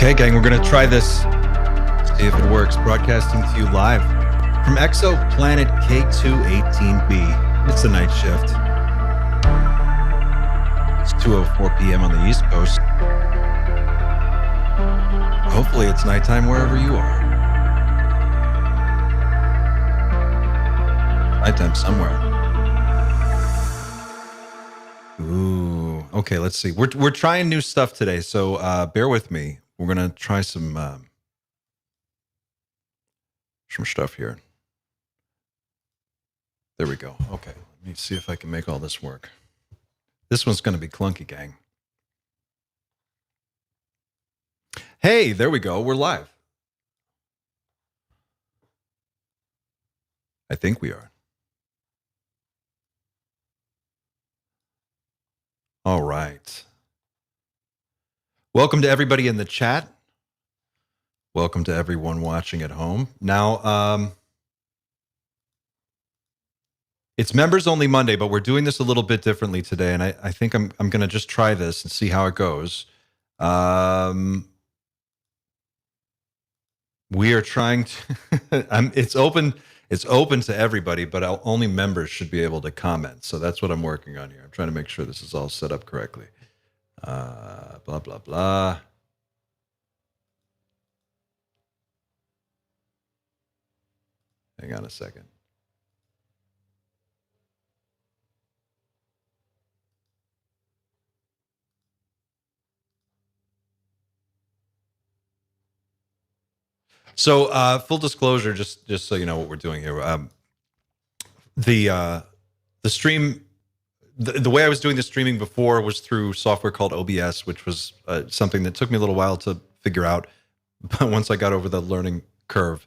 Okay, gang, we're going to try this, see if it works. Broadcasting to you live from exoplanet K218b. It's the night shift. It's 2:04 p.m. on the East Coast. Hopefully it's nighttime wherever you are. Nighttime somewhere. Ooh, okay, let's see. We're trying new stuff today, so bear with me. We're going to try some stuff here. There we go. Okay, let me see if I can make all this work. This one's going to be clunky, gang. Hey, there we go. We're live. I think we are. All right. Welcome to everybody in the chat. Welcome to everyone watching at home. Now, it's members only Monday, but we're doing this a little bit differently today, and I think I'm going to just try this and see how it goes. We are trying to. It's open to everybody, but only members should be able to comment. So that's what I'm working on here. I'm trying to make sure this is all set up correctly. Blah blah blah. Hang on a second. So, full disclosure, just so you know what we're doing here. The stream, the way I was doing the streaming before was through software called OBS, which was something that took me a little while to figure out. But once I got over the learning curve,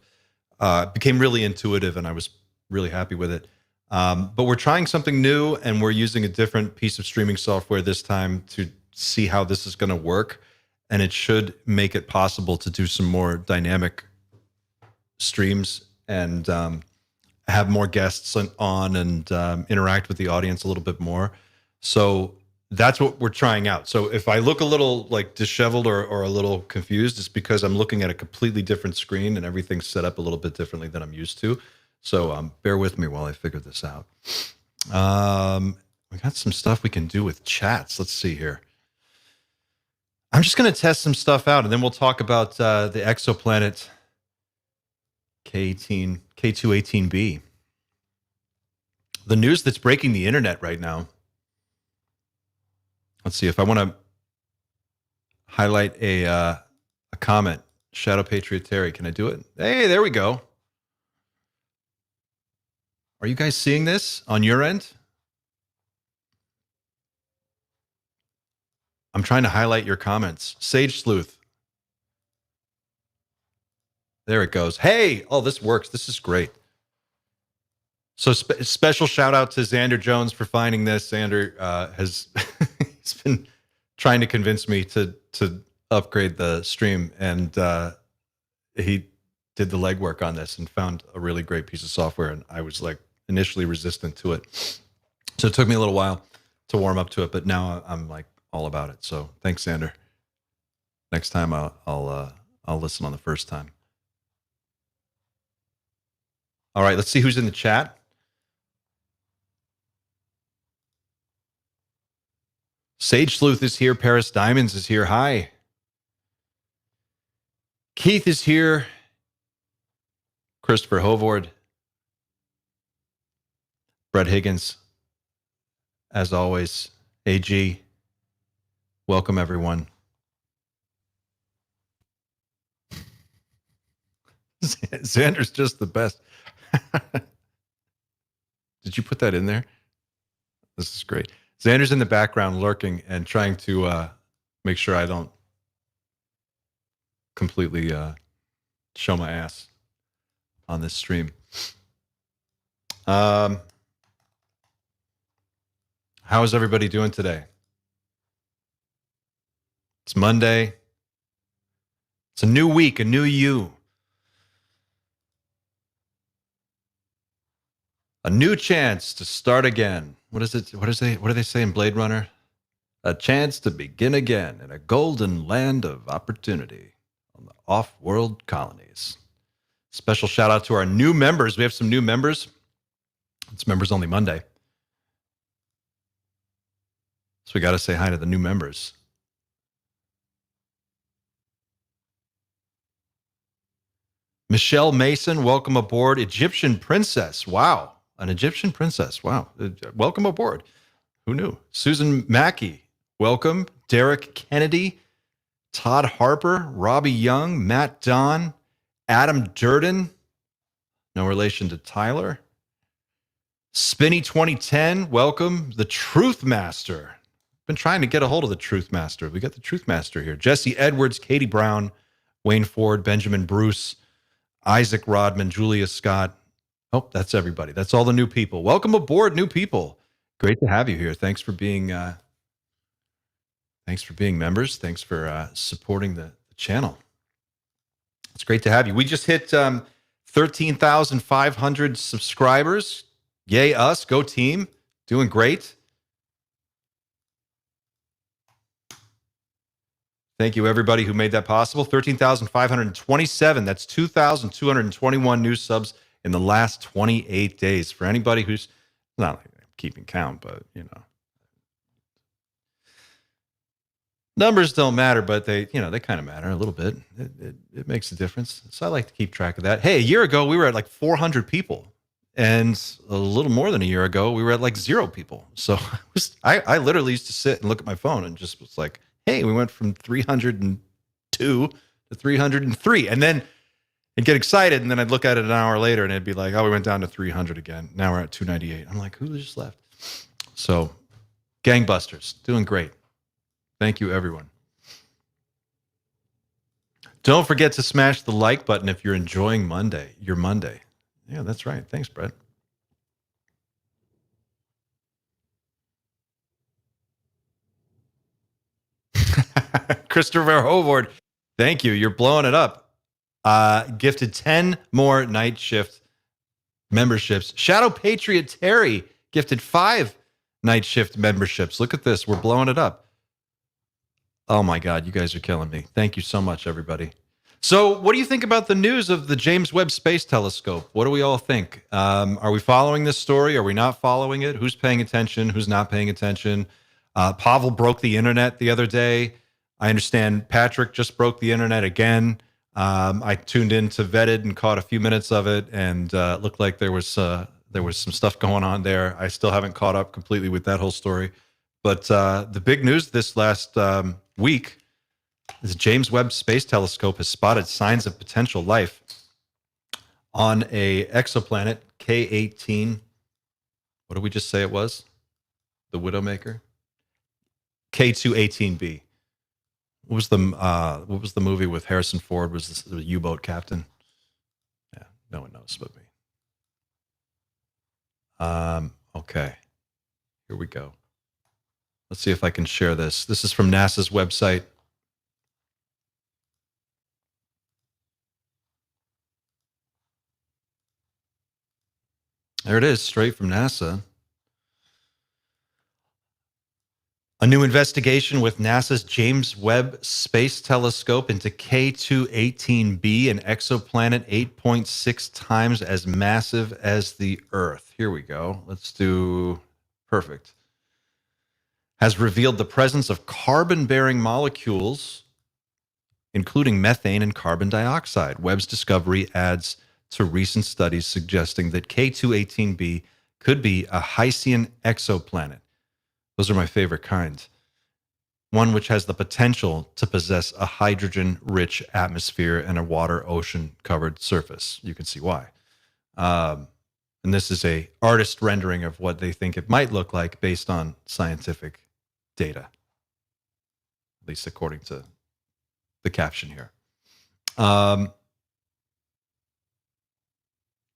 it became really intuitive, and I was really happy with it. But we're trying something new, and we're using a different piece of streaming software this time to see how this is going to work. And it should make it possible to do some more dynamic streams and have more guests on and interact with the audience a little bit more. So that's what we're trying out. So if I look a little like disheveled or a little confused, it's because I'm looking at a completely different screen and everything's set up a little bit differently than I'm used to. So bear with me while I figure this out. We got some stuff we can do with chats. Let's see here. I'm just going to test some stuff out, and then we'll talk about the exoplanet K218b. The news that's breaking the internet right now. Let's see if I want to highlight a comment. Shadow Patriot Terry, can I do it? Hey, there we go. Are you guys seeing this on your end? I'm trying to highlight your comments. Sage Sleuth. There it goes. Hey, oh, this works. This is great. So special shout out to Xander Jones for finding this. Xander has he's been trying to convince me to upgrade the stream, and he did the legwork on this and found a really great piece of software. And I was like initially resistant to it, so it took me a little while to warm up to it, but now I'm like all about it. So thanks, Xander. Next time I'll listen on the first time. All right, let's see who's in the chat. Sage Sleuth is here. Paris Diamonds is here. Hi. Keith is here. Christopher Hovord. Brett Higgins. As always. AG. Welcome, everyone. Xander's just the best. Did you put that in there? This is great. Xander's in the background lurking and trying to make sure I don't completely show my ass on this stream. How is everybody doing today? It's Monday. It's a new week, a new you. A new chance to start again. What is it? What do they say in Blade Runner? A chance to begin again in a golden land of opportunity. on the off-world colonies. Special shout out to our new members. We have some new members. It's Members Only Monday. So we got to say hi to the new members. Michelle Mason, welcome aboard. Egyptian Princess. Wow. An Egyptian Princess. Wow. Welcome aboard. Who knew? Susan Mackey, welcome. Derek Kennedy, Todd Harper, Robbie Young, Matt Don, Adam Durden, no relation to Tyler. Spinny 2010, welcome. The Truth Master. Been trying to get a hold of the Truth Master. We got the Truth Master here. Jesse Edwards, Katie Brown, Wayne Ford, Benjamin Bruce, Isaac Rodman, Julia Scott. Oh, that's everybody. That's all the new people. Welcome aboard, new people. Great to have you here. Thanks for being members. Thanks for supporting the channel. It's great to have you. We just hit 13,500 subscribers. Yay us, go team. Doing great. Thank you, everybody who made that possible. 13,527. That's 2,221 new subs in the last 28 days. For anybody who's not keeping count, but numbers don't matter, but they kind of matter a little bit. It makes a difference. So I like to keep track of that. Hey, a year ago we were at like 400 people, and a little more than a year ago we were at like 0 people. So I literally used to sit and look at my phone and just was like, hey, we went from 302 to 303. And then I'd get excited, and then I'd look at it an hour later, and it'd be like, oh, we went down to 300 again. Now we're at 298. I'm like, who just left? So gangbusters, doing great. Thank you, everyone. Don't forget to smash the like button if you're enjoying your Monday. Yeah, that's right. Thanks, Brett. Christopher Hovard, thank you. You're blowing it up. Gifted 10 more night shift memberships. Shadow Patriot Terry gifted 5 night shift memberships. Look at this. We're blowing it up. Oh my God, you guys are killing me. Thank you so much, everybody. So what do you think about the news of the James Webb Space Telescope? What do we all think? Are we following this story? Are we not following it? Who's paying attention? Who's not paying attention? Pavel broke the internet the other day. I understand Patrick just broke the internet again. I tuned in to Vetted and caught a few minutes of it, and it looked like there was some stuff going on there. I still haven't caught up completely with that whole story. But the big news this last week is the James Webb Space Telescope has spotted signs of potential life on a exoplanet K18. What did we just say it was? The Widowmaker? K218b. What was the movie with Harrison Ford was the U-boat captain? Yeah, no one knows but me. Okay. Here we go. Let's see if I can share this. This is from NASA's website. There it is, straight from NASA. A new investigation with NASA's James Webb Space Telescope into K218b, an exoplanet 8.6 times as massive as the Earth. Here we go. Let's do perfect. Has revealed the presence of carbon-bearing molecules, including methane and carbon dioxide. Webb's discovery adds to recent studies suggesting that K218b could be a Hycean exoplanet. Those are my favorite kinds. One which has the potential to possess a hydrogen-rich atmosphere and a water-ocean-covered surface. You can see why. And this is a artist rendering of what they think it might look like based on scientific data, at least according to the caption here.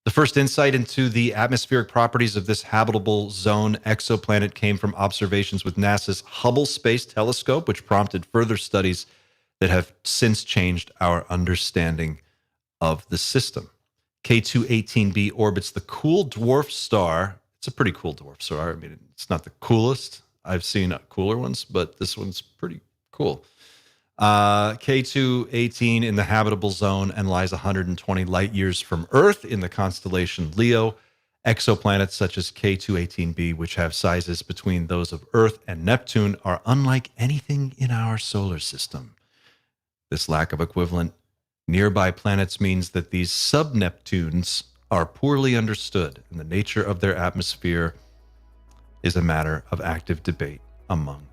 The first insight into the atmospheric properties of this habitable zone exoplanet came from observations with NASA's Hubble Space Telescope, which prompted further studies that have since changed our understanding of the system. K218b orbits the cool dwarf star. It's a pretty cool dwarf star. I mean, it's not the coolest. I've seen cooler ones, but this one's pretty cool. K2-18 in the habitable zone and lies 120 light years from Earth in the constellation Leo. Exoplanets such as K2-18b, which have sizes between those of Earth and Neptune, are unlike anything in our solar system. This lack of equivalent nearby planets means that these sub-Neptunes are poorly understood, and the nature of their atmosphere is a matter of active debate among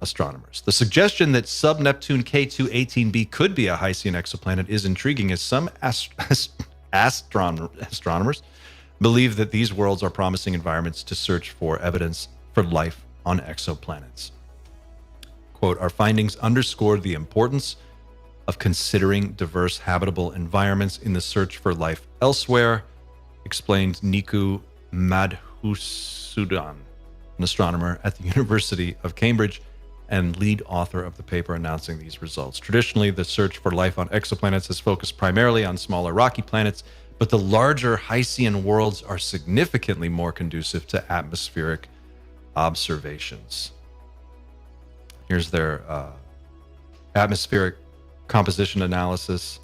astronomers. The suggestion that sub-Neptune K2-18b could be a Hycean exoplanet is intriguing, as some astronomers believe that these worlds are promising environments to search for evidence for life on exoplanets. Quote, our findings underscore the importance of considering diverse habitable environments in the search for life elsewhere, explained Niku Madhusudan, an astronomer at the University of Cambridge and lead author of the paper announcing these results. Traditionally, the search for life on exoplanets has focused primarily on smaller rocky planets, but the larger Hycean worlds are significantly more conducive to atmospheric observations. Here's their atmospheric composition analysis.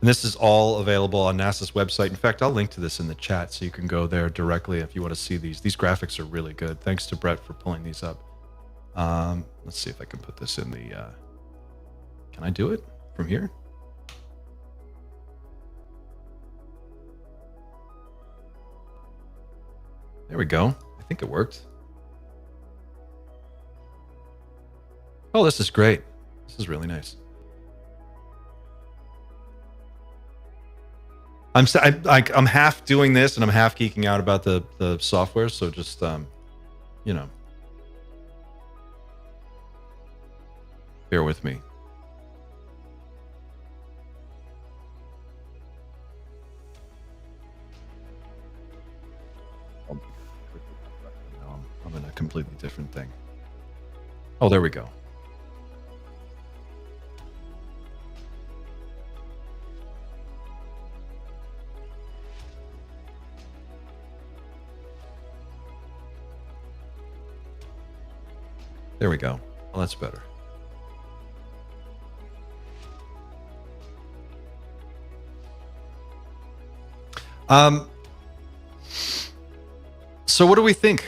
And this is all available on NASA's website. In fact, I'll link to this in the chat so you can go there directly if you want to see these. These graphics are really good. Thanks to Brett for pulling these up. Let's see if I can put this in the... can I do it from here? There we go. I think it worked. Oh, this is great. This is really nice. I'm half doing this and I'm half geeking out about the software. So just, you know, bear with me. I'm in a completely different thing. Oh, there we go. There we go. Well, that's better. So what do we think?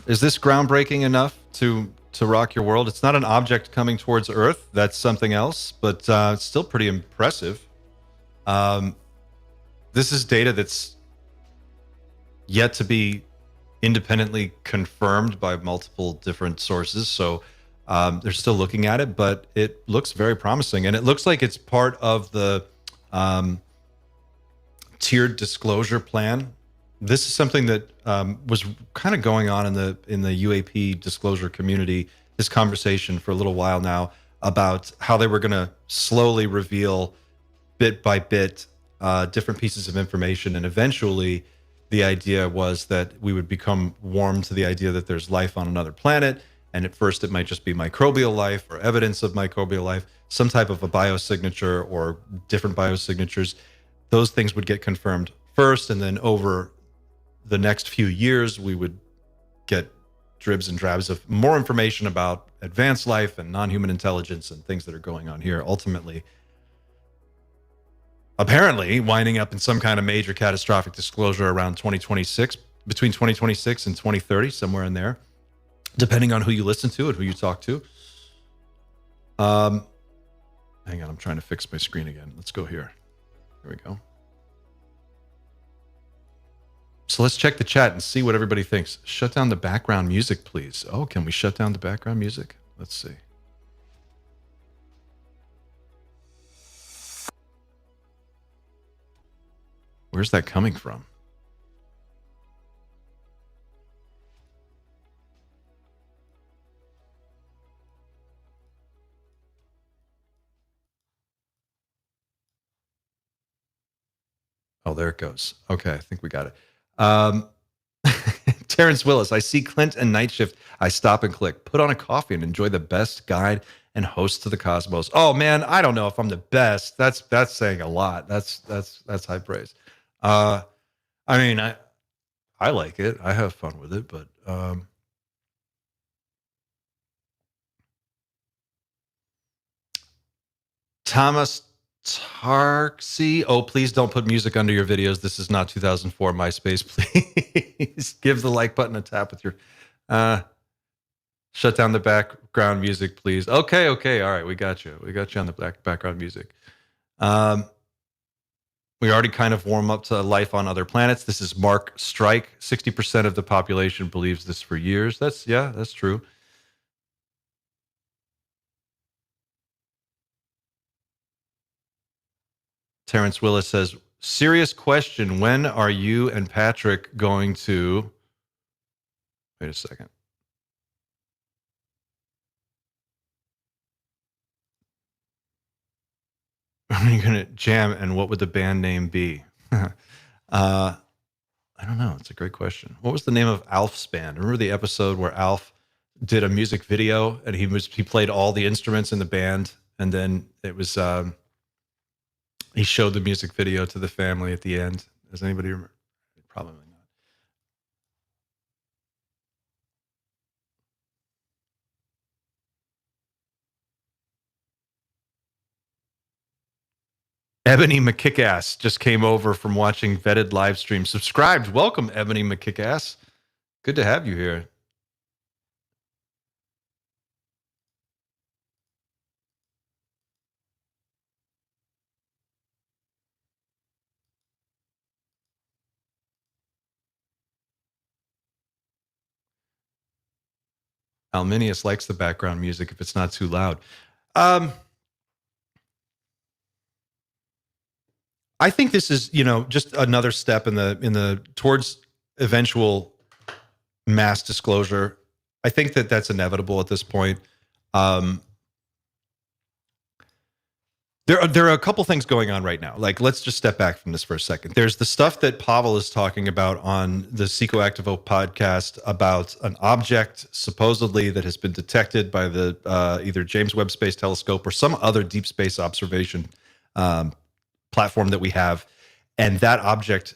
Is this groundbreaking enough to rock your world? It's not an object coming towards Earth. That's something else, but it's still pretty impressive. This is data that's yet to be independently confirmed by multiple different sources. So they're still looking at it, but it looks very promising. And it looks like it's part of the tiered disclosure plan. This is something that was kind of going on in the UAP disclosure community, this conversation for a little while now about how they were going to slowly reveal bit by bit different pieces of information. And eventually the idea was that we would become warm to the idea that there's life on another planet. And at first it might just be microbial life or evidence of microbial life, some type of a biosignature or different biosignatures. Those things would get confirmed first, and then over the next few years, we would get dribs and drabs of more information about advanced life and non-human intelligence and things that are going on here. Ultimately, apparently winding up in some kind of major catastrophic disclosure around 2026, between 2026 and 2030, somewhere in there, depending on who you listen to and who you talk to. Hang on, I'm trying to fix my screen again. Let's go here. There we go. So let's check the chat and see what everybody thinks. Shut down the background music, please. Oh, can we shut down the background music? Let's see. Where's that coming from? Oh, there it goes. Okay, I think we got it. Terrence Willis, I see Clint and Night Shift. I stop and click. Put on a coffee and enjoy the best guide and host to the cosmos. Oh man, I don't know if I'm the best. That's saying a lot. That's high praise. I mean, I like it. I have fun with it, but Thomas Tarksy. Oh, please don't put music under your videos. This is not 2004 MySpace. Please give the like button a tap with your. Shut down the background music, please. Okay. All right, we got you. We got you on the background music. We already kind of warm up to life on other planets. This is Mark Strike. 60% of the population believes this for years. That's true. Terrence Willis says, serious question. When are you and Patrick going to... Wait a second. Are you going to jam, and what would the band name be? I don't know. It's a great question. What was the name of Alf's band? Remember the episode where Alf did a music video and he played all the instruments in the band, and then it was he showed the music video to the family at the end. Does anybody remember? Probably not. Ebony McKickass just came over from watching Vetted live stream. Subscribed. Welcome, Ebony McKickass. Good to have you here. Alminius likes the background music if it's not too loud. I think this is, just another step in the towards eventual mass disclosure. I think that's inevitable at this point. There are a couple things going on right now. Like, let's just step back from this for a second. There's the stuff that Pavel is talking about on the Psychoactivo podcast about an object supposedly that has been detected by the either James Webb Space Telescope or some other deep space observation platform that we have. And that object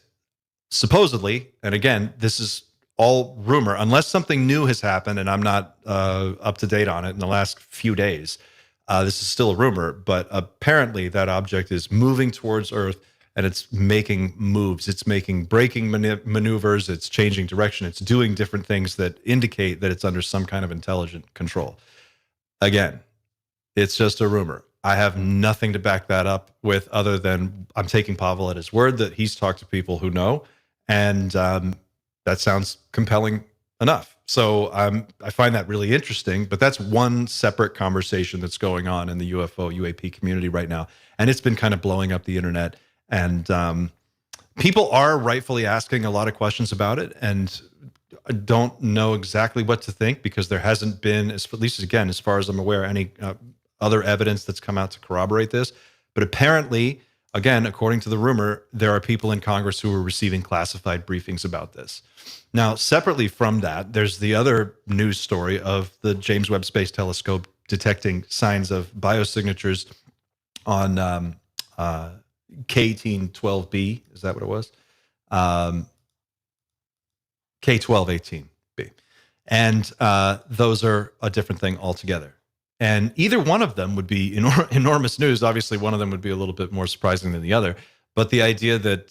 supposedly, and again, this is all rumor, unless something new has happened and I'm not up to date on it in the last few days. This is still a rumor, but apparently that object is moving towards Earth and it's making moves. It's making braking maneuvers. It's changing direction. It's doing different things that indicate that it's under some kind of intelligent control. Again, it's just a rumor. I have nothing to back that up with other than I'm taking Pavel at his word that he's talked to people who know, and that sounds compelling enough. So I find that really interesting, but that's one separate conversation that's going on in the UFO UAP community right now. And it's been kind of blowing up the internet, and people are rightfully asking a lot of questions about it. And I don't know exactly what to think because there hasn't been, at least again, as far as I'm aware, any other evidence that's come out to corroborate this. But apparently, again, according to the rumor, there are people in Congress who are receiving classified briefings about this. Now, separately from that, there's the other news story of the James Webb Space Telescope detecting signs of biosignatures on K1812b. Is that what it was? K1218b. And those are a different thing altogether. And either one of them would be enormous news. Obviously, one of them would be a little bit more surprising than the other. But the idea that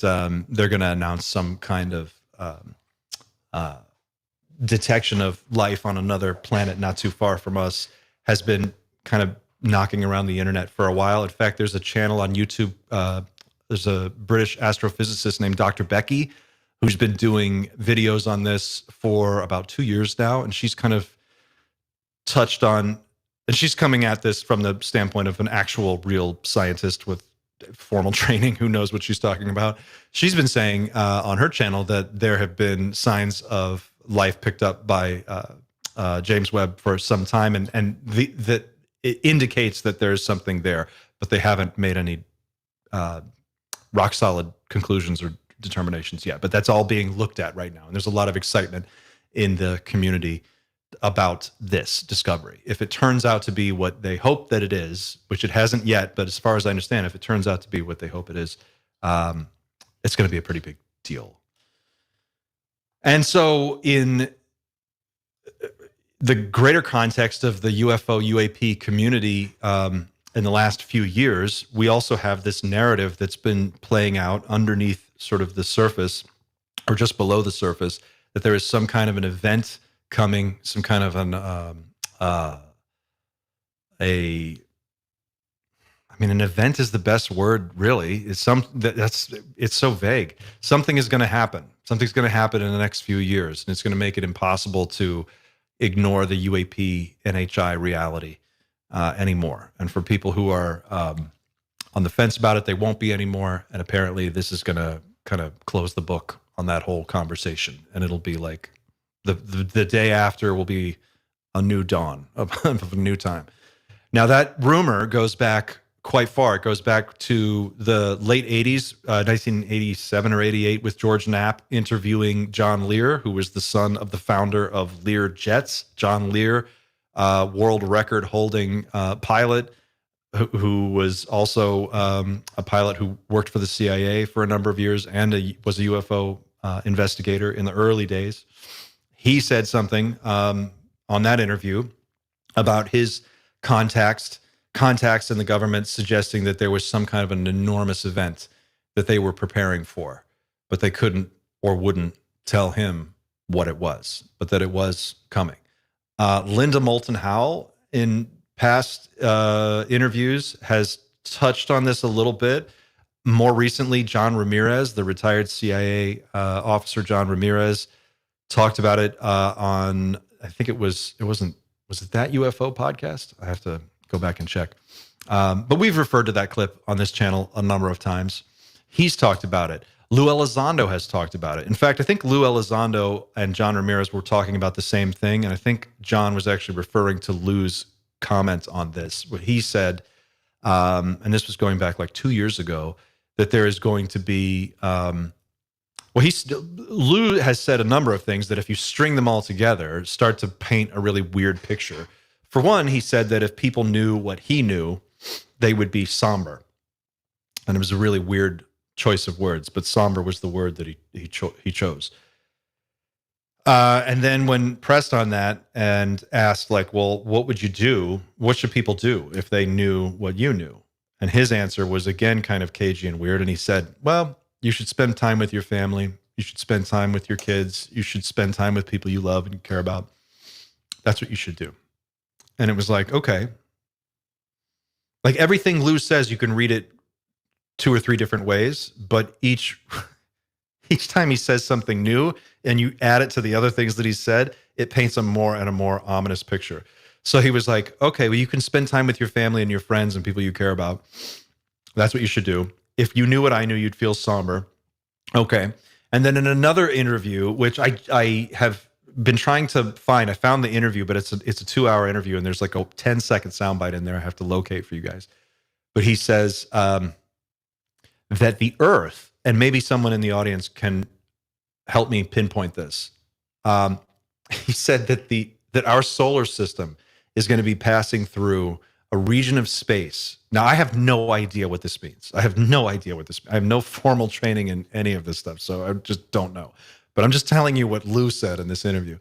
they're going to announce some kind of detection of life on another planet not too far from us has been kind of knocking around the internet for a while. In fact, there's a channel on YouTube. There's a British astrophysicist named Dr. Becky who's been doing videos on this for about 2 years now. And she's kind of touched on, and she's coming at this from the standpoint of an actual real scientist with formal training who knows what she's talking about. She's been saying on her channel that there have been signs of life picked up by James Webb for some time, and that it indicates that there's something there, but they haven't made any rock solid conclusions or determinations yet. But that's all being looked at right now, and there's a lot of excitement in the community about this discovery. If it turns out to be what they hope that it is, which it hasn't yet, but as far as I understand, if it turns out to be what they hope it is, it's going to be a pretty big deal. And so in the greater context of the UFO UAP community, in the last few years, we also have this narrative that's been playing out underneath sort of the surface or just below the surface, that there is some kind of an event coming, some kind of an event is the best word, really. It's so vague. Something is going to happen. Something's going to happen in the next few years, and it's going to make it impossible to ignore the UAP NHI reality anymore. And for people who are on the fence about it, they won't be anymore. And apparently, this is going to kind of close the book on that whole conversation, and it'll be like the day after will be a new dawn of a new time. Now, that rumor goes back quite far. It goes back to the late 80s, 1987 or 88, with George Knapp interviewing John Lear, who was the son of the founder of Lear Jets. John Lear, world record holding pilot, who was also a pilot who worked for the CIA for a number of years and was a UFO investigator in the early days. He said something on that interview about his contacts in the government suggesting that there was some kind of an enormous event that they were preparing for, but they couldn't or wouldn't tell him what it was, but that it was coming. Linda Moulton Howe, in past interviews, has touched on this a little bit. More recently, John Ramirez, the retired CIA officer John Ramirez, talked about it on, I think was it that UFO podcast? I have to go back and check. But we've referred to that clip on this channel a number of times. He's talked about it. Lou Elizondo has talked about it. In fact, I think Lou Elizondo and John Ramirez were talking about the same thing. And I think John was actually referring to Lou's comment on this, where he said, and this was going back like 2 years ago, that there is going to be, Lou has said a number of things that if you string them all together, start to paint a really weird picture. For one, he said that if people knew what he knew, they would be somber. And it was a really weird choice of words, but somber was the word that he chose. And then when pressed on that and asked, like, well, what would you do? What should people do if they knew what you knew? And his answer was, again, kind of cagey and weird. And he said, well, you should spend time with your family. You should spend time with your kids. You should spend time with people you love and care about. That's what you should do. And it was like, okay. Like everything Lou says, you can read it 2 or 3 different ways, but each time he says something new and you add it to the other things that he said, it paints a more and a more ominous picture. So he was like, okay, well, you can spend time with your family and your friends and people you care about. That's what you should do. If you knew what I knew, you'd feel somber. Okay. And then in another interview, which I have been trying to find, I found the interview, but it's a 2-hour interview and there's like a 10-second soundbite in there I have to locate for you guys. But he says that the Earth, and maybe someone in the audience can help me pinpoint this. He said that our solar system is going to be passing through a region of space. Now, I have no idea what this means. I have no formal training in any of this stuff, so I just don't know. But I'm just telling you what Lou said in this interview.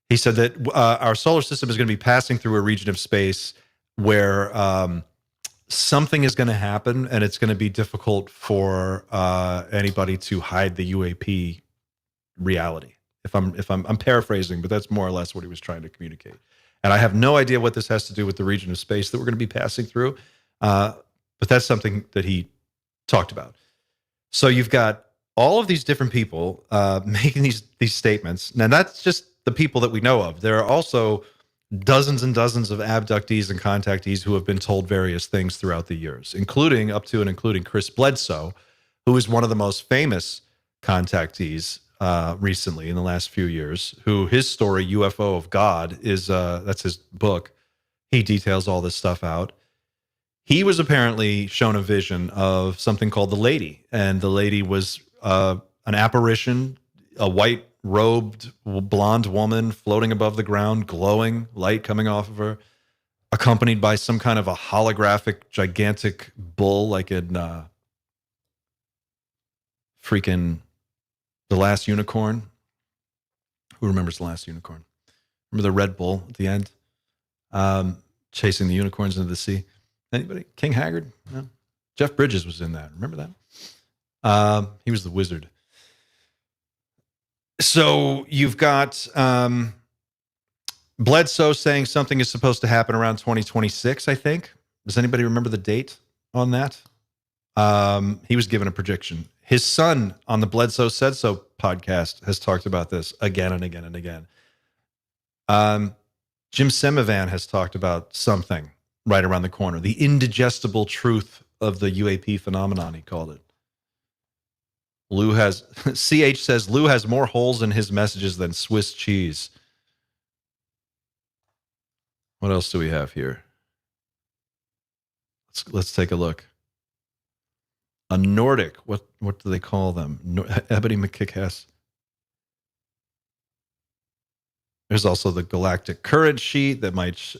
He said that our solar system is going to be passing through a region of space where something is going to happen, and it's going to be difficult for anybody to hide the UAP reality. If I'm paraphrasing, but that's more or less what he was trying to communicate. And I have no idea what this has to do with the region of space that we're going to be passing through, but that's something that he talked about. So you've got all of these different people making these statements. Now, that's just the people that we know of. There are also dozens and dozens of abductees and contactees who have been told various things throughout the years, including Chris Bledsoe, who is one of the most famous contactees recently in the last few years, who his story, UFO of God, is that's his book. He details all this stuff out. He was apparently shown a vision of something called the Lady, and the Lady was an apparition, a white robed blonde woman floating above the ground, glowing, light coming off of her, accompanied by some kind of a holographic gigantic bull, like in freaking The Last Unicorn. Who remembers The Last Unicorn? Remember the Red Bull at the end? Chasing the unicorns into the sea. Anybody? King Haggard? No. Jeff Bridges was in that. Remember that? He was the wizard. So you've got Bledsoe saying something is supposed to happen around 2026, I think. Does anybody remember the date on that? He was given a prediction. His son on the Bledsoe Said So podcast has talked about this again and again and again. Jim Semivan has talked about something right around the corner. The indigestible truth of the UAP phenomenon, he called it. CH says, Lou has more holes in his messages than Swiss cheese. What else do we have here? Let's take a look. A Nordic, what do they call them? Ebony McKickass. There's also the galactic current sheet that might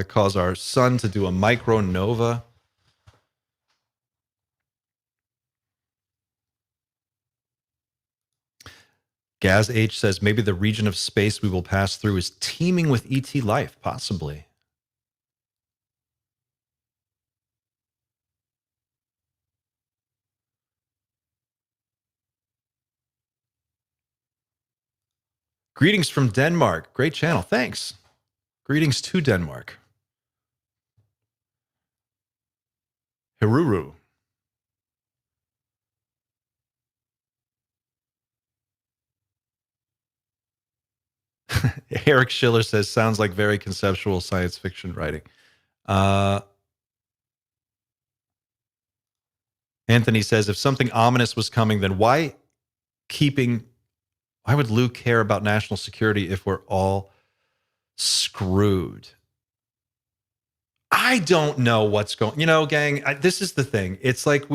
cause our sun to do a micronova. Gaz H says, maybe the region of space we will pass through is teeming with ET life, possibly. Greetings from Denmark. Great channel. Thanks. Greetings to Denmark. Hiruru. Eric Schiller says, sounds like very conceptual science fiction writing. Anthony says, if something ominous was coming, then why would Lou care about national security if we're all screwed? I don't know what's going, gang, this is the thing. It's like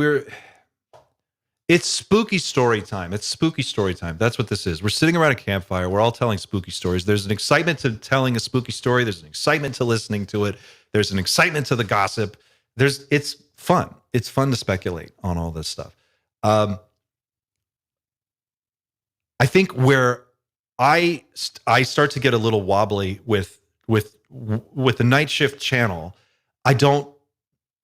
it's spooky story time. It's spooky story time. That's what this is. We're sitting around a campfire. We're all telling spooky stories. There's an excitement to telling a spooky story. There's an excitement to listening to it. There's an excitement to the gossip. It's fun. It's fun to speculate on all this stuff. I think where I start to get a little wobbly with the night shift channel,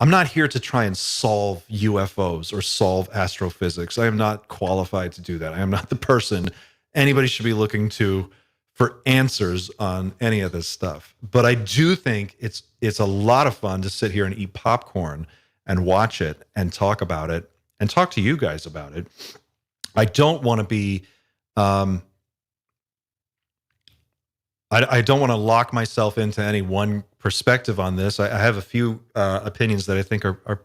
I'm not here to try and solve UFOs or solve astrophysics. I am not qualified to do that. I am not the person anybody should be looking to for answers on any of this stuff. But I do think it's a lot of fun to sit here and eat popcorn and watch it and talk about it and talk to you guys about it. I don't want to be I don't want to lock myself into any one perspective on this. I have a few opinions that I think are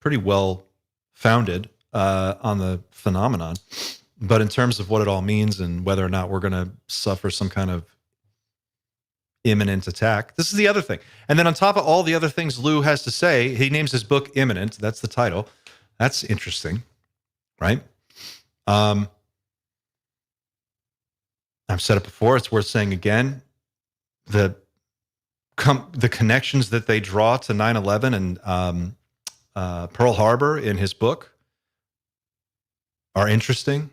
pretty well founded on the phenomenon. But in terms of what it all means and whether or not we're going to suffer some kind of imminent attack, this is the other thing. And then on top of all the other things Lou has to say, he names his book Imminent. That's the title. That's interesting, right? I've said it before. It's worth saying again. The connections that they draw to 9/11 and Pearl Harbor in his book are interesting.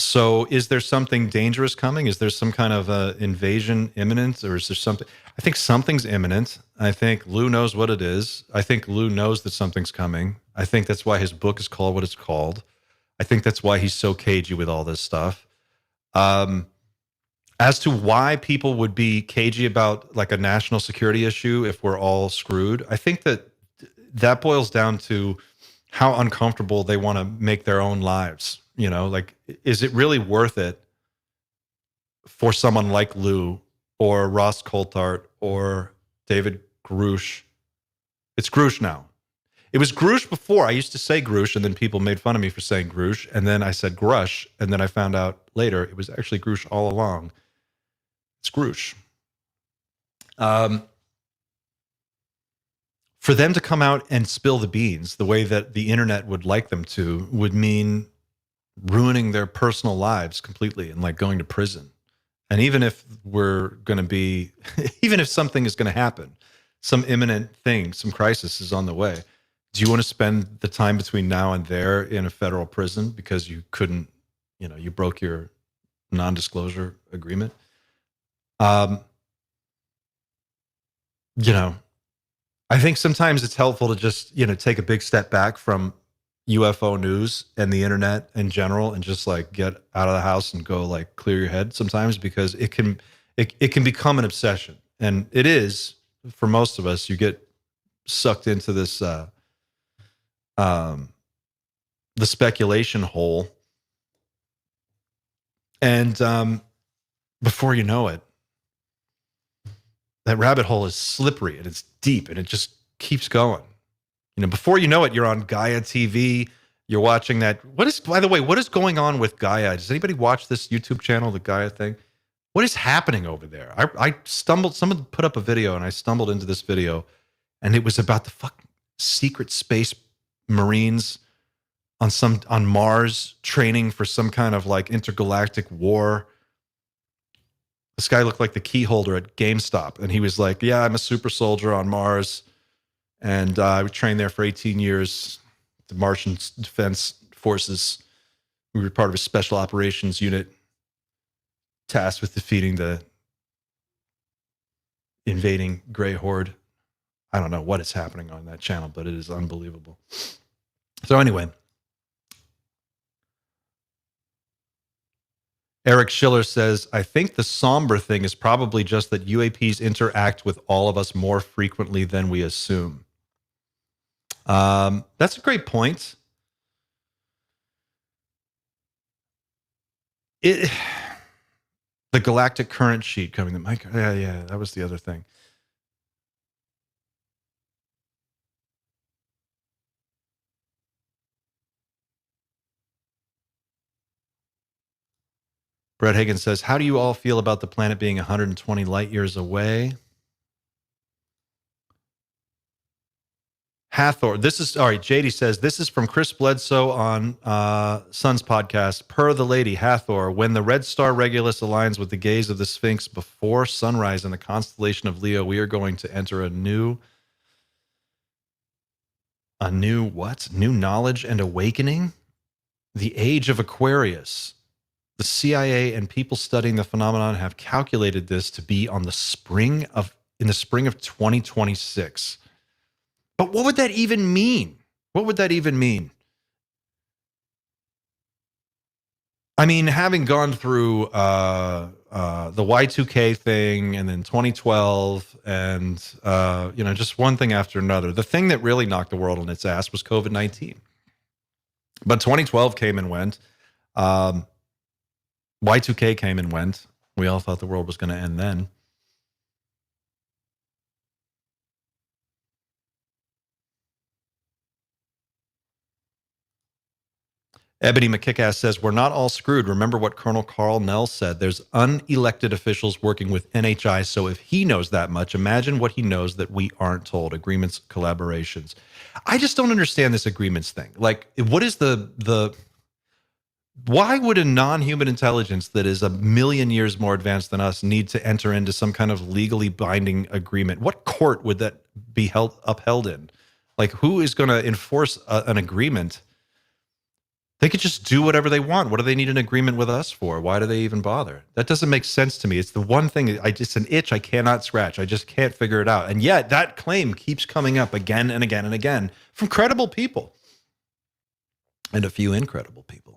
So is there something dangerous coming? Is there some kind of invasion imminent, or is there something? I think something's imminent. I think Lou knows what it is. I think Lou knows that something's coming. I think that's why his book is called what it's called. I think that's why he's so cagey with all this stuff. As to why people would be cagey about like a national security issue if we're all screwed, I think that boils down to how uncomfortable they want to make their own lives. Like, is it really worth it for someone like Lou or Ross Coulthart or David Grush? It's Grush now. It was Grush before. I used to say Grush, and then people made fun of me for saying Grush, and then I said Grush, and then I found out later it was actually Grush all along. It's Grush. For them to come out and spill the beans the way that the internet would like them to would mean ruining their personal lives completely and like going to prison. And even if we're going to be, even if something is going to happen, some imminent thing, some crisis is on the way, do you want to spend the time between now and there in a federal prison because you couldn't, you broke your non-disclosure agreement? I think sometimes it's helpful to just, take a big step back from UFO news and the internet in general and just like get out of the house and go like clear your head sometimes, because it can become an obsession. And it is for most of us. You get sucked into this um the speculation hole, and before you know it, that rabbit hole is slippery and it's deep and it just keeps going. Before you know it, you're on Gaia TV. You're watching that. By the way, what is going on with Gaia? Does anybody watch this YouTube channel, the Gaia thing? What is happening over there? I stumbled, someone put up a video and I stumbled into this video, and it was about the secret space Marines on Mars training for some kind of like intergalactic war. This guy looked like the key holder at GameStop, and he was like, "Yeah, I'm a super soldier on Mars, and I trained there for 18 years. The Martian Defense Forces. We were part of a special operations unit tasked with defeating the invading Grey Horde." I don't know what is happening on that channel, but it is unbelievable. So anyway, Eric Schiller says, I think the somber thing is probably just that UAPs interact with all of us more frequently than we assume. That's a great point. The galactic current sheet coming to Mike. Yeah, that was the other thing. Brett Hagen says, how do you all feel about the planet being 120 light years away? Hathor. This is, all right, JD says, this is from Chris Bledsoe on Sun's podcast. Per the lady, Hathor, when the red star Regulus aligns with the gaze of the Sphinx before sunrise in the constellation of Leo, we are going to enter a new what? New knowledge and awakening? The age of Aquarius. The CIA and people studying the phenomenon have calculated this to be in the spring of 2026. But what would that even mean? What would that even mean? I mean, having gone through the Y2K thing and then 2012 and, just one thing after another, the thing that really knocked the world on its ass was COVID-19. But 2012 came and went. Y2K came and went. We all thought the world was going to end then. Ebony McKickass says, we're not all screwed. Remember what Colonel Carl Nell said. There's unelected officials working with NHI, so if he knows that much, imagine what he knows that we aren't told. Agreements, collaborations. I just don't understand this agreements thing. Like, what is why would a non-human intelligence that is a million years more advanced than us need to enter into some kind of legally binding agreement? What court would that be upheld in? Like, who is going to enforce an agreement? They could just do whatever they want. What do they need an agreement with us for? Why do they even bother? That doesn't make sense to me. It's the one thing, it's an itch I cannot scratch. I just can't figure it out. And yet that claim keeps coming up again and again and again from credible people and a few incredible people.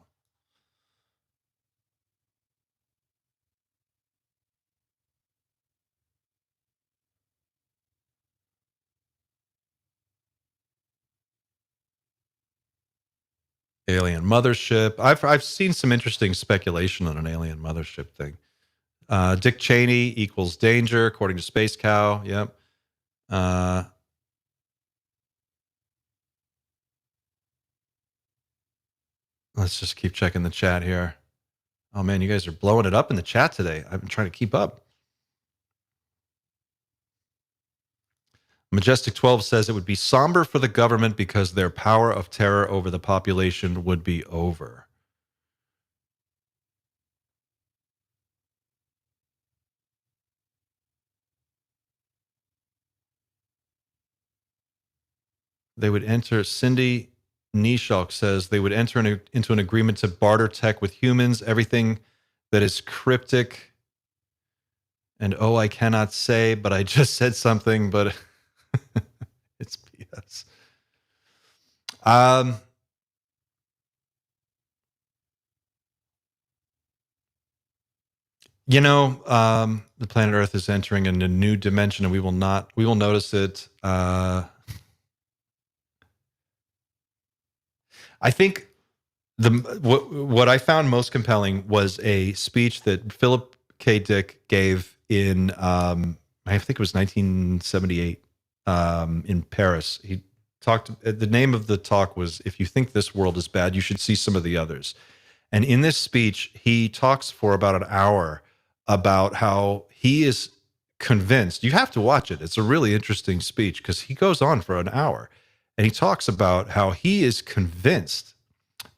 Alien mothership. I've seen some interesting speculation on an alien mothership thing. Dick Cheney equals danger, according to Space Cow. Yep. Let's just keep checking the chat here. Oh man, you guys are blowing it up in the chat today. I've been trying to keep up. Majestic 12 says it would be somber for the government because their power of terror over the population would be over. They would enter, Cindy Nishalk says they would enter into an agreement to barter tech with humans, everything that is cryptic. And I cannot say, but I just said something, but Yes. Um, the planet Earth is entering in a new dimension, and we will notice it. I think what I found most compelling was a speech that Philip K. Dick gave in I think it was 1978 in Paris. He talked. The name of the talk was "If you think this world is bad, you should see some of the others." And in this speech, he talks for about an hour about how he is convinced. You have to watch it. It's a really interesting speech because he goes on for an hour and he talks about how he is convinced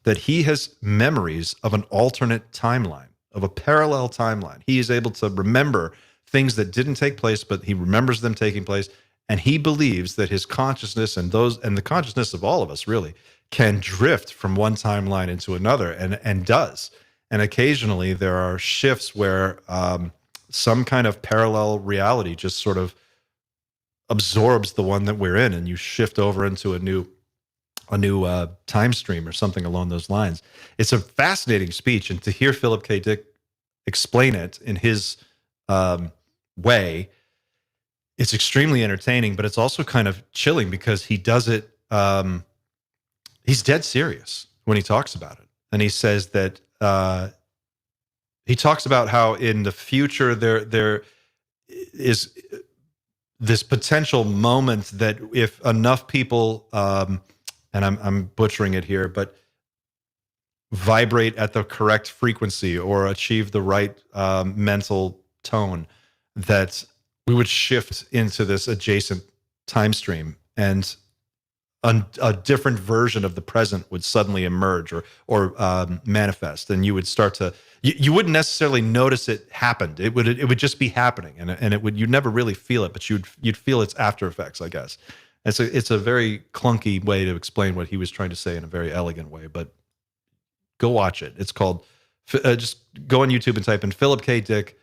that he has memories of an alternate timeline, of a parallel timeline. He is able to remember things that didn't take place, but he remembers them taking place. And he believes that his consciousness and the consciousness of all of us really can drift from one timeline into another and does. And occasionally there are shifts where some kind of parallel reality just sort of absorbs the one that we're in, and you shift over into a new time stream or something along those lines. It's a fascinating speech, and to hear Philip K. Dick explain it in his way, it's extremely entertaining, but it's also kind of chilling because he does it. He's dead serious when he talks about it, and he says that he talks about how in the future there is this potential moment that if enough people and I'm butchering it here, but vibrate at the correct frequency or achieve the right mental tone, that we would shift into this adjacent time stream, and a different version of the present would suddenly emerge or manifest, and you would start to you wouldn't necessarily notice it happened. It would just be happening, and it would you'd never really feel it, but you'd feel its after effects, I guess. It's a very clunky way to explain what he was trying to say in a very elegant way, but go watch it. It's called, just go on YouTube and type in Philip K. Dick.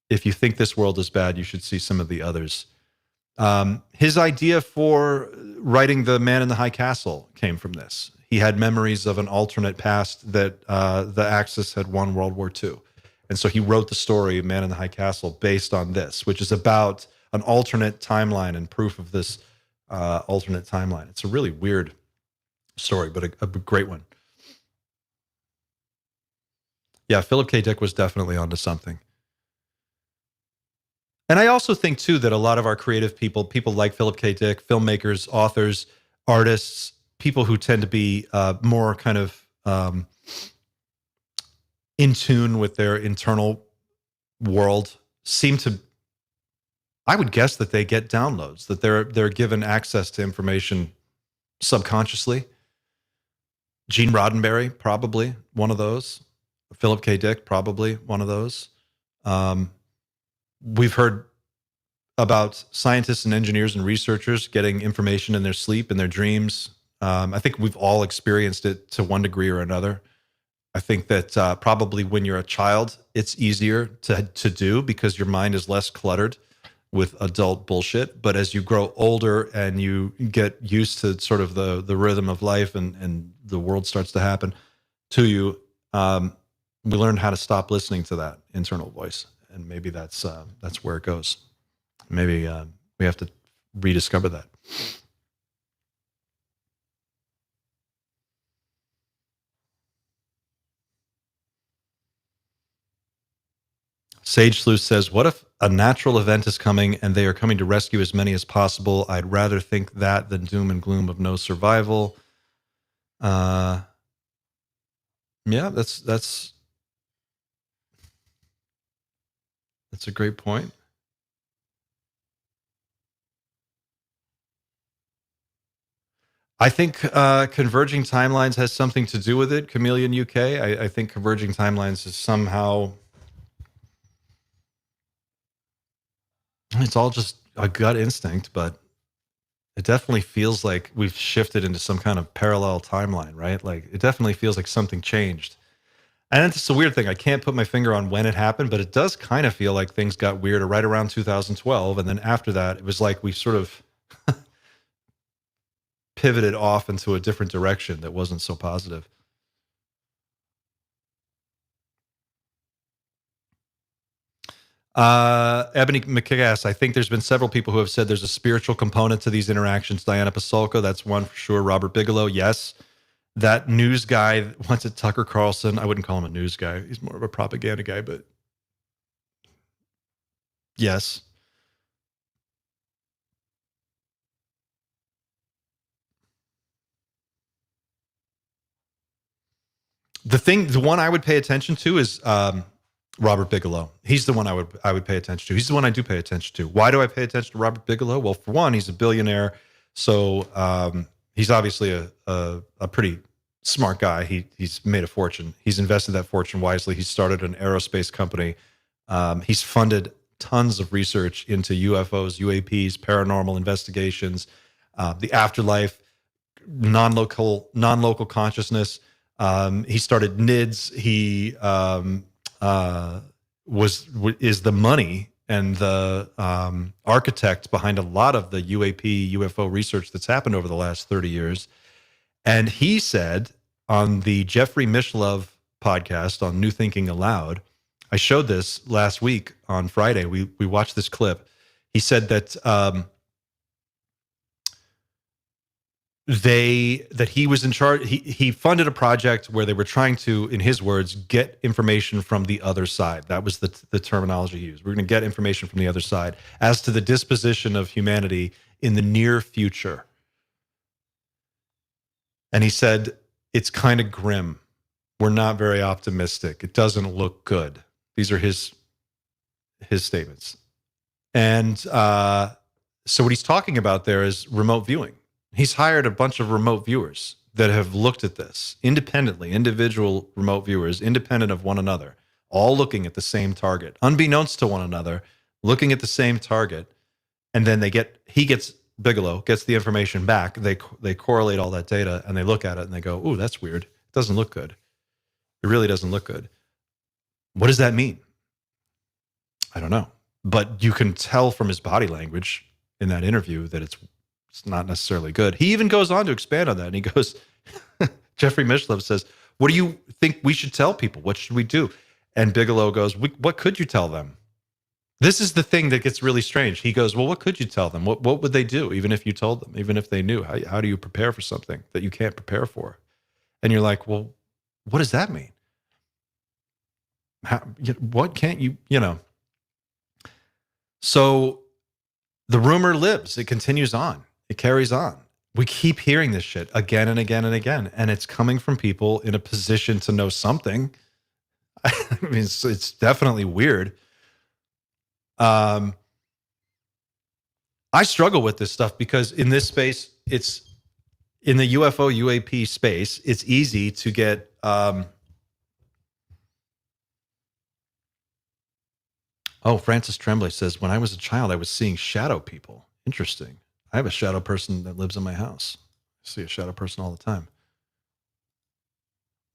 If you think this world is bad, you should see some of the others. His idea for writing The Man in the High Castle came from this. He had memories of an alternate past that the Axis had won World War II. And so he wrote the story, Man in the High Castle, based on this, which is about an alternate timeline and proof of this alternate timeline. It's a really weird story, but a great one. Yeah, Philip K. Dick was definitely onto something. And I also think, too, that a lot of our creative people like Philip K. Dick, filmmakers, authors, artists, people who tend to be more kind of in tune with their internal world seem to, I would guess that they get downloads, that they're given access to information subconsciously. Gene Roddenberry, probably one of those. Philip K. Dick, probably one of those. We've heard about scientists and engineers and researchers getting information in their sleep and their dreams. I think we've all experienced it to one degree or another. I think that probably when you're a child, it's easier to do because your mind is less cluttered with adult bullshit. But as you grow older and you get used to sort of the rhythm of life and the world starts to happen to you, we learn how to stop listening to that internal voice. And maybe that's where it goes. Maybe we have to rediscover that. Sage Sleuth says, what if a natural event is coming and they are coming to rescue as many as possible? I'd rather think that than doom and gloom of no survival. Yeah, that's a great point. I think converging timelines has something to do with it. Chameleon UK. I think converging timelines is somehow, it's all just a gut instinct, but it definitely feels like we've shifted into some kind of parallel timeline, right? Like it definitely feels like something changed. And it's a weird thing. I can't put my finger on when it happened, but it does kind of feel like things got weirder right around 2012. And then after that, it was like we sort of pivoted off into a different direction that wasn't so positive. Ebony McCass, I think there's been several people who have said there's a spiritual component to these interactions. Diana Pasulka, that's one for sure. Robert Bigelow, yes. That news guy, what's it, Tucker Carlson? I wouldn't call him a news guy. He's more of a propaganda guy, but yes. The one I would pay attention to is Robert Bigelow. He's the one I would pay attention to. He's the one I do pay attention to. Why do I pay attention to Robert Bigelow? Well, for one, he's a billionaire, so he's obviously a pretty smart guy. He's made a fortune. He's invested that fortune wisely. He started an aerospace company. He's funded tons of research into UFOs, UAPs, paranormal investigations, the afterlife, non-local consciousness. He started NIDS. He is the money and the architect behind a lot of the UAP UFO research that's happened over the last 30 years. And he said on the Jeffrey Mishlove podcast on New Thinking Aloud, I showed this last week on Friday. We watched this clip. He said that he was in charge. He funded a project where they were trying to, in his words, get information from the other side. That was the terminology he used. We're going to get information from the other side as to the disposition of humanity in the near future. And he said, it's kind of grim. We're not very optimistic. It doesn't look good. These are his statements. And so what he's talking about there is remote viewing. He's hired a bunch of remote viewers that have looked at this independently, individual remote viewers, independent of one another, all looking at the same target, unbeknownst to one another, looking at the same target. And then Bigelow gets the information back. They correlate all that data and they look at it and they go, "Ooh, that's weird. It doesn't look good. It really doesn't look good." What does that mean? I don't know. But you can tell from his body language in that interview that it's not necessarily good. He even goes on to expand on that. And he goes, Jeffrey Mishlove says, "What do you think we should tell people? What should we do?" And Bigelow goes, "What could you tell them?" This is the thing that gets really strange. He goes, "Well, what could you tell them? What would they do, even if you told them, even if they knew? How do you prepare for something that you can't prepare for?" And you're like, well, what does that mean? What can't you, So the rumor lives. It continues on. It carries on. We keep hearing this shit again and again and again. And it's coming from people in a position to know something. I mean, it's definitely weird. I struggle with this stuff because in this space, it's in the UFO UAP space, it's easy to get Francis Tremblay says, "When I was a child, I was seeing shadow people." Interesting. I have a shadow person that lives in my house. I see a shadow person all the time.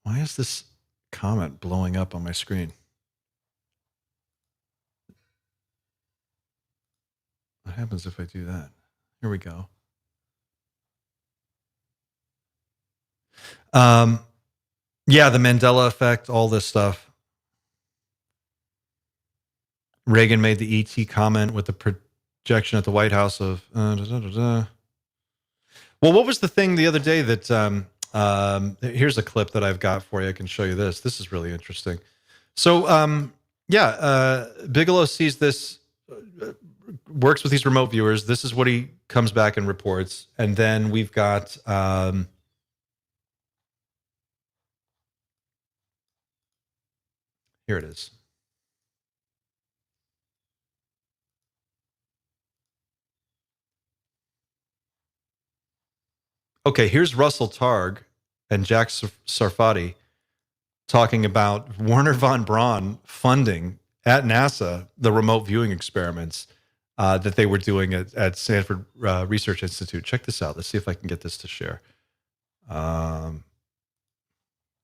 Why is this comment blowing up on my screen? What happens if I do that? Here we go. Yeah, the Mandela effect, all this stuff. Reagan made the ET comment with the projection at the White House of. Well, what was the thing the other day that? Here's a clip that I've got for you. I can show you this. This is really interesting. So, Bigelow sees this, works with these remote viewers. This is what he comes back and reports, and then we've got. Here it is. Okay, here's Russell Targ and Jack Sarfati talking about Werner von Braun funding at NASA the remote viewing experiments that they were doing at Stanford Research Institute. Check this out. Let's see if I can get this to share.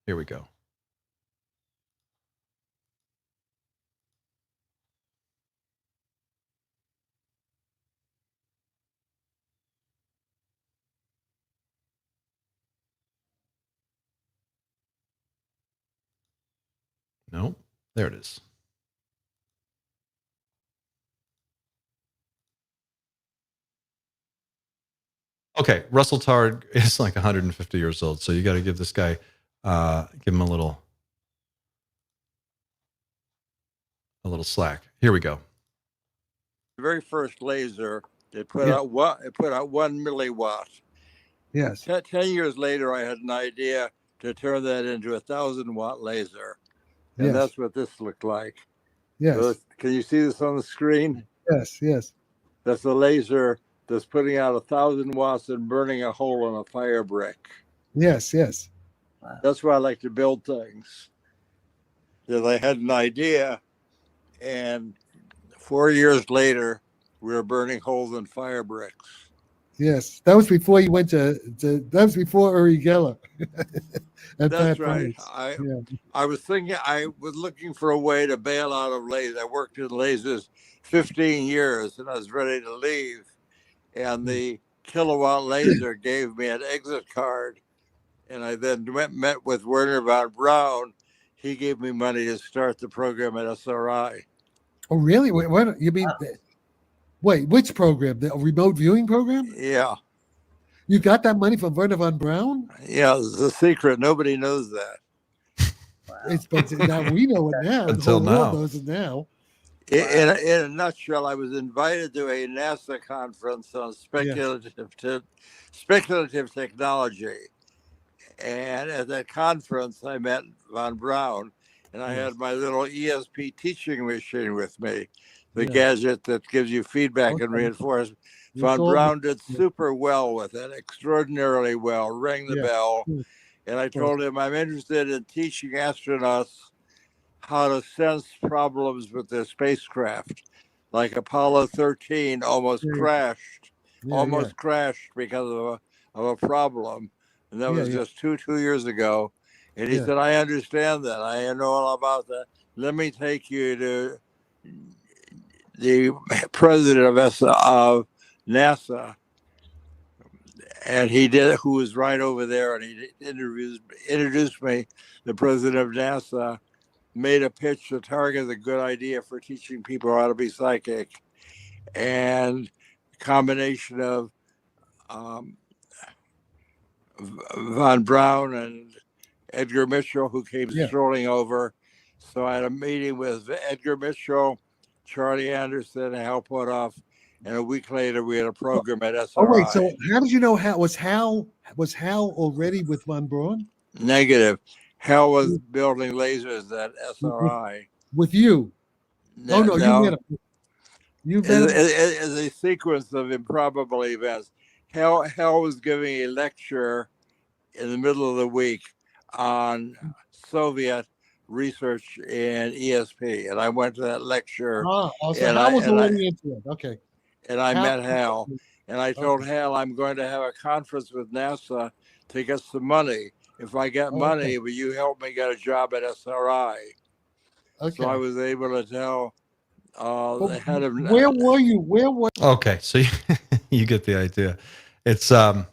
Here we go. No, there it is. Okay, Russell Targ is like 150 years old, so you got to give this guy, give him a little slack. Here we go. The very first laser, it put out 1 milliwatt. Yes. 10 years later, I had an idea to turn that into a 1,000-watt laser, and that's what this looked like. Yes. So can you see this on the screen? Yes. Yes. That's a laser that's putting out 1,000 watts and burning a hole in a fire brick. Yes. Yes. Wow. That's why I like to build things. Because I had an idea, and 4 years later, we were burning holes in fire bricks. Yes, that was before you went to that was before Uri Geller. That's right. I was thinking, I was looking for a way to bail out of lasers. I worked in lasers 15 years, and I was ready to leave. And the kilowatt laser gave me an exit card. And I then met with Werner von Braun. He gave me money to start the program at SRI. Oh, really? Wait, what you mean? Wait, which program? The remote viewing program? Yeah. You got that money from Werner von Braun? Yeah, it's a secret. Nobody knows that. Wow. But now we know it now. Until the whole world knows it now. In a nutshell, I was invited to a NASA conference on speculative technology. And at that conference, I met von Braun, and I had my little ESP teaching machine with me, the gadget that gives you feedback and reinforcement. Von Braun did super well with it, extraordinarily well, rang the bell. And I told him I'm interested in teaching astronauts how to sense problems with their spacecraft. Like Apollo 13 almost crashed because of a problem. And that was just two years ago. And he said, I understand that. I know all about that. Let me take you to the president of NASA. And he did, who was right over there. And he introduced me. The president of NASA made a pitch to Target, a good idea for teaching people how to be psychic. And a combination of von Braun and Edgar Mitchell, who came strolling over. So I had a meeting with Edgar Mitchell, Charlie Anderson, and Hal Puthoff. And a week later, we had a program at SRI. Oh, wait. So how did you know was Hal already with von Braun? Negative. Hal was building lasers at SRI. With you? No, you met him. You met him? As a sequence of improbable events. Hal was giving a lecture in the middle of the week on Soviet research in ESP, and I went to that lecture. So Hal was already into it. Okay. And I met Hal, and I told Hal I'm going to have a conference with NASA to get some money. If I get money, will you help me get a job at SRI? Okay. So I was able to tell the head of. Where were you? Okay, so you get the idea. It's I'm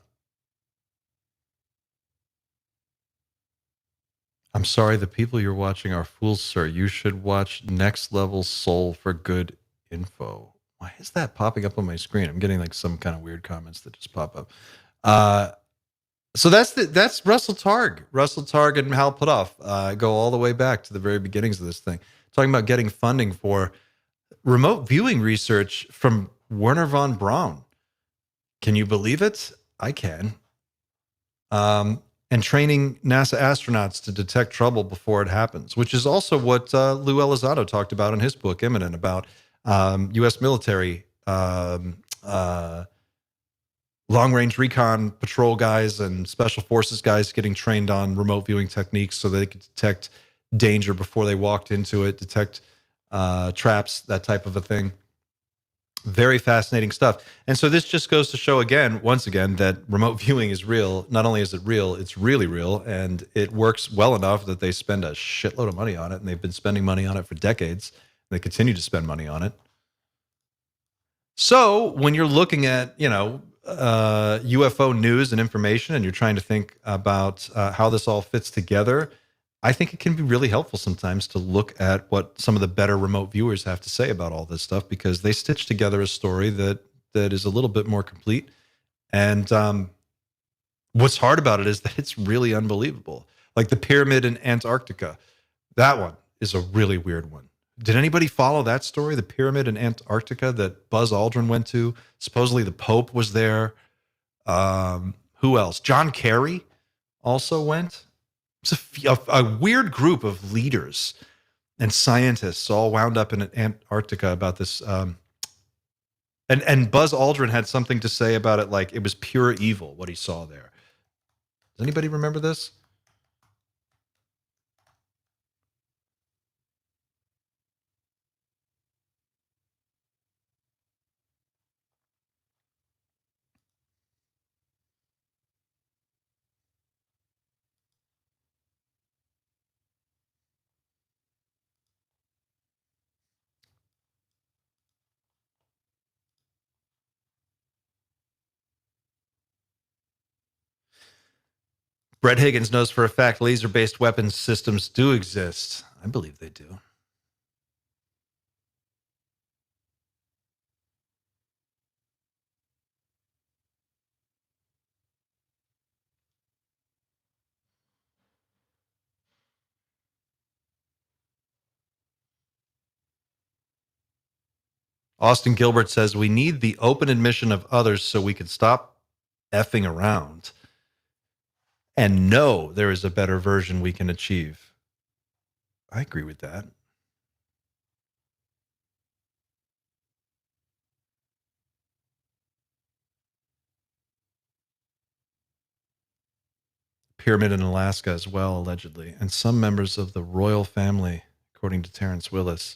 sorry, the people you're watching are fools, sir. You should watch Next Level Soul for good info. Why is that popping up on my screen? I'm getting like some kind of weird comments that just pop up. So that's Russell Targ and Hal Puthoff. Go all the way back to the very beginnings of this thing, talking about getting funding for remote viewing research from Werner von Braun. Can you believe it? I can. And training NASA astronauts to detect trouble before it happens, which is also what Lou Elizondo talked about in his book, Imminent, about U.S. military long-range recon patrol guys and special forces guys getting trained on remote viewing techniques so they could detect danger before they walked into it, detect traps, that type of a thing. Very fascinating stuff. And so this just goes to show once again, that remote viewing is real. Not only is it real, it's really real, and it works well enough that they spend a shitload of money on it, and they've been spending money on it for decades. They continue to spend money on it. So when you're looking at, UFO news and information, and you're trying to think about how this all fits together, I think it can be really helpful sometimes to look at what some of the better remote viewers have to say about all this stuff, because they stitch together a story that is a little bit more complete. And what's hard about it is that it's really unbelievable. Like the pyramid in Antarctica, that one is a really weird one. Did anybody follow that story? The pyramid in Antarctica that Buzz Aldrin went to. Supposedly the Pope was there. Who else? John Kerry also went. It's a weird group of leaders and scientists all wound up in Antarctica about this. And Buzz Aldrin had something to say about it, like it was pure evil what he saw there. Does anybody remember this? Brett Higgins knows for a fact laser-based weapons systems do exist. I believe they do. Austin Gilbert says we need the open admission of others so we can stop effing around and know there is a better version we can achieve. I agree with that. Pyramid in Alaska as well, allegedly, and some members of the royal family, according to Terrence Willis.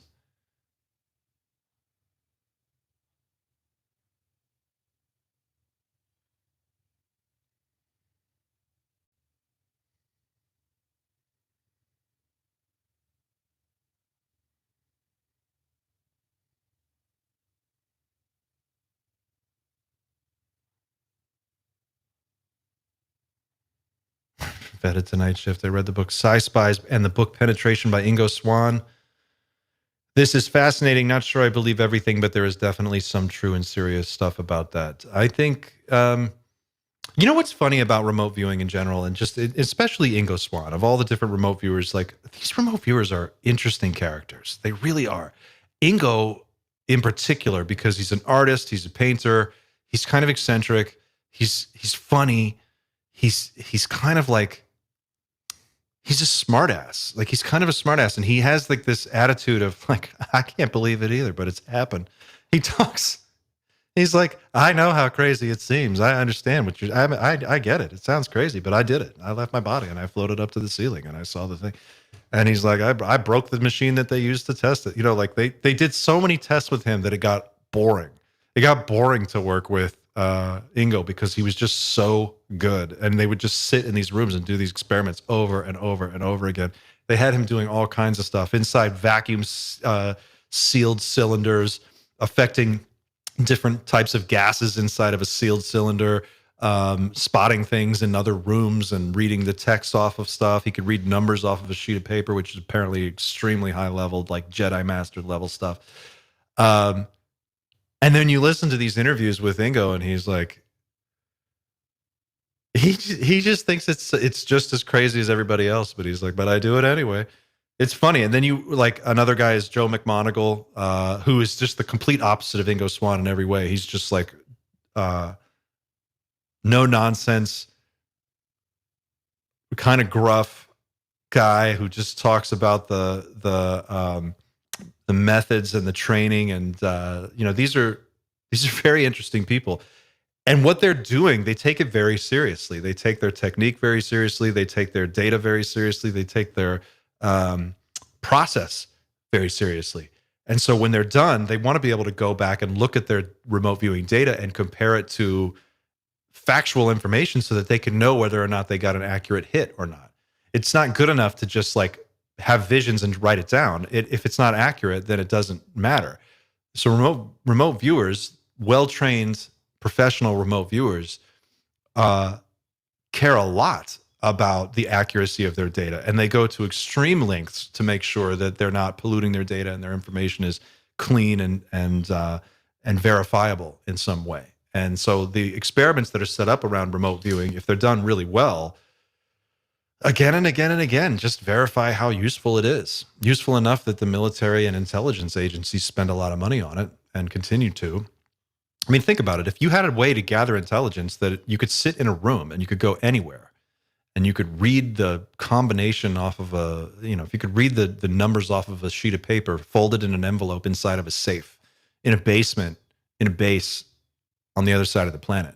Vetted Tonight Shift. I read the book Sci Spies and the book Penetration by Ingo Swann. This is fascinating. Not sure I believe everything, but there is definitely some true and serious stuff about that. I think, you know what's funny about remote viewing in general, and just especially Ingo Swann, of all the different remote viewers, like these remote viewers are interesting characters. They really are. Ingo in particular, because he's an artist, he's a painter, he's kind of eccentric, he's funny, he's kind of like, he's a smartass. Like he's kind of a smartass, and he has like this attitude of like, I can't believe it either, but it's happened. He talks. He's like, I know how crazy it seems. I understand what you're. I get it. It sounds crazy, but I did it. I left my body and I floated up to the ceiling and I saw the thing. And he's like, I broke the machine that they used to test it. You know, like they did so many tests with him that it got boring. It got boring to work with Ingo because he was just so good. And they would just sit in these rooms and do these experiments over and over and over again. They had him doing all kinds of stuff inside vacuum sealed cylinders, affecting different types of gases inside of a sealed cylinder, spotting things in other rooms and reading the text off of stuff. He could read numbers off of a sheet of paper, which is apparently extremely high level, like Jedi Master level stuff. And then you listen to these interviews with Ingo, and he's like, he just thinks it's just as crazy as everybody else, but he's like, but I do it anyway. It's funny. And then you like another guy is Joe McMoneagle, who is just the complete opposite of Ingo Swann in every way. He's just like no nonsense, kind of gruff guy who just talks about the methods and the training, and you know, these are very interesting people. And what they're doing, they take it very seriously. They take their technique very seriously. They take their data very seriously. They take their process very seriously. And so when they're done, they want to be able to go back and look at their remote viewing data and compare it to factual information so that they can know whether or not they got an accurate hit or not. It's not good enough to just like have visions and write it down. If it's not accurate, then it doesn't matter. So remote viewers, well-trained professional remote viewers, care a lot about the accuracy of their data, and they go to extreme lengths to make sure that they're not polluting their data and their information is clean and verifiable in some way. And so the experiments that are set up around remote viewing, if they're done really well, again and again and again, just verify how useful it is. Useful enough that the military and intelligence agencies spend a lot of money on it and continue to. I mean, think about it. If you had a way to gather intelligence that you could sit in a room and you could go anywhere and you could read the combination off of if you could read the numbers off of a sheet of paper folded in an envelope inside of a safe in a basement, in a base on the other side of the planet,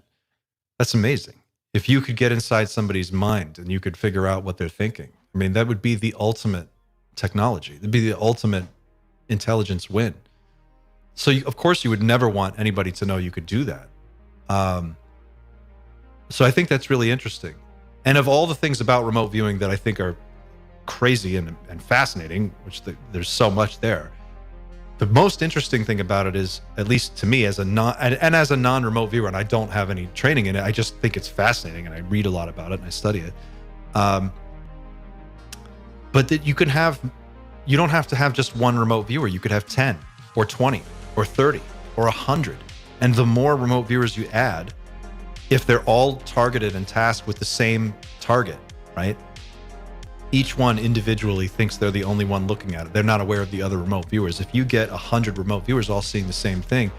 that's amazing. If you could get inside somebody's mind and you could figure out what they're thinking, I mean, that would be the ultimate technology. It'd be the ultimate intelligence win. So, of course, you would never want anybody to know you could do that. So I think that's really interesting. And of all the things about remote viewing that I think are crazy and fascinating, which there's so much there, the most interesting thing about it is, at least to me, as a non-remote viewer, and I don't have any training in it, I just think it's fascinating, and I read a lot about it and I study it. But that you don't have to have just one remote viewer. You could have 10 or 20 or 30 or 100. And the more remote viewers you add, if they're all targeted and tasked with the same target, right? Each one individually thinks they're the only one looking at it. They're not aware of the other remote viewers. If you get 100 remote viewers all seeing the same thing,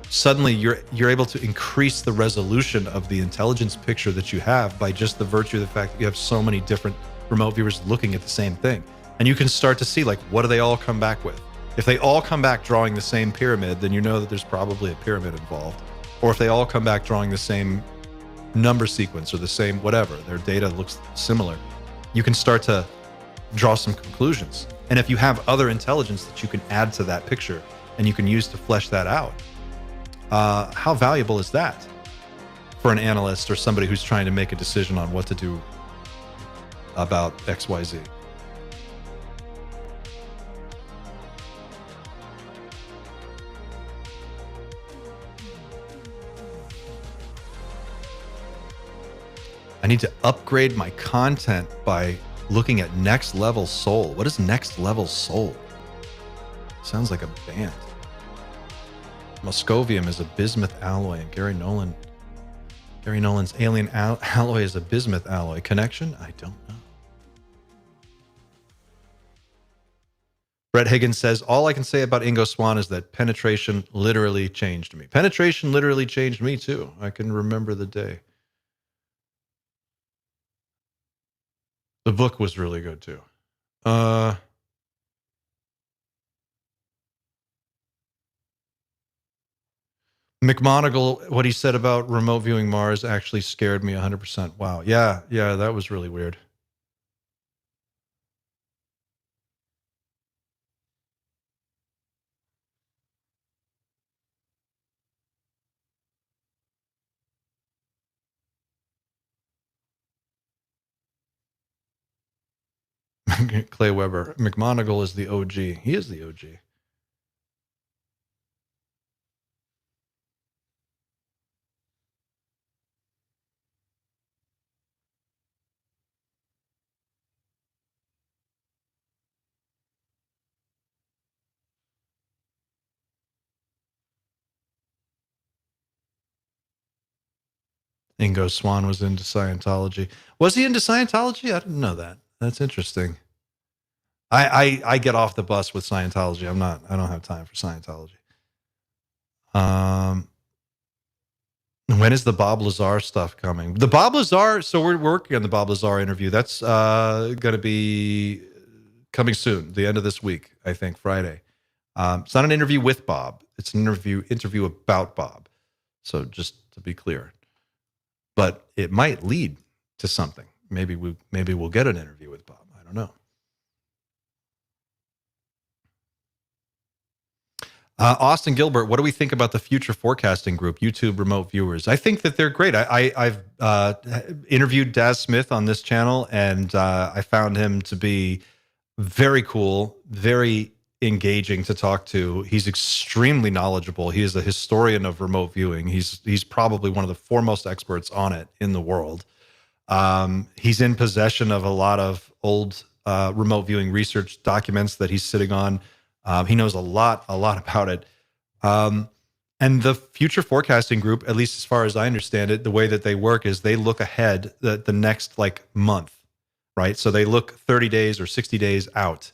suddenly you're able to increase the resolution of the intelligence picture that you have by just the virtue of the fact that you have so many different remote viewers looking at the same thing. And you can start to see, like, what do they all come back with? If they all come back drawing the same pyramid, then you know that there's probably a pyramid involved. Or if they all come back drawing the same number sequence or the same whatever, their data looks similar, you can start to draw some conclusions. And if you have other intelligence that you can add to that picture and you can use to flesh that out, how valuable is that for an analyst or somebody who's trying to make a decision on what to do about XYZ? I need to upgrade my content by looking at Next Level Soul. What is Next Level Soul? Sounds like a band. Moscovium is a bismuth alloy, and Gary Nolan's alien alloy is a bismuth alloy. Connection? I don't know. Brett Higgins says, all I can say about Ingo Swann is that penetration literally changed me. Penetration literally changed me too. I can remember the day. The book was really good too. McMonagle, what he said about remote viewing Mars actually scared me 100%. Wow. Yeah, that was really weird. Clay Weber. McMonagle is the OG. He is the OG. Ingo Swann was into Scientology. Was he into Scientology? I didn't know that. That's interesting. I get off the bus with Scientology. I don't have time for Scientology. When is the Bob Lazar stuff coming? The Bob Lazar, so we're working on the Bob Lazar interview. That's going to be coming soon, the end of this week, I think, Friday. It's not an interview with Bob. It's an interview about Bob. So just to be clear. But it might lead to something. Maybe we'll get an interview with Bob. I don't know. Austin Gilbert, what do we think about the Future Forecasting Group, YouTube remote viewers? I think that they're great. I've interviewed Daz Smith on this channel, and I found him to be very cool, very engaging to talk to. He's extremely knowledgeable. He is a historian of remote viewing. He's probably one of the foremost experts on it in the world. He's in possession of a lot of old remote viewing research documents that he's sitting on. He knows a lot about it. And the future forecasting group, at least as far as I understand it, the way that they work is they look ahead the next like month, right? So they look 30 days or 60 days out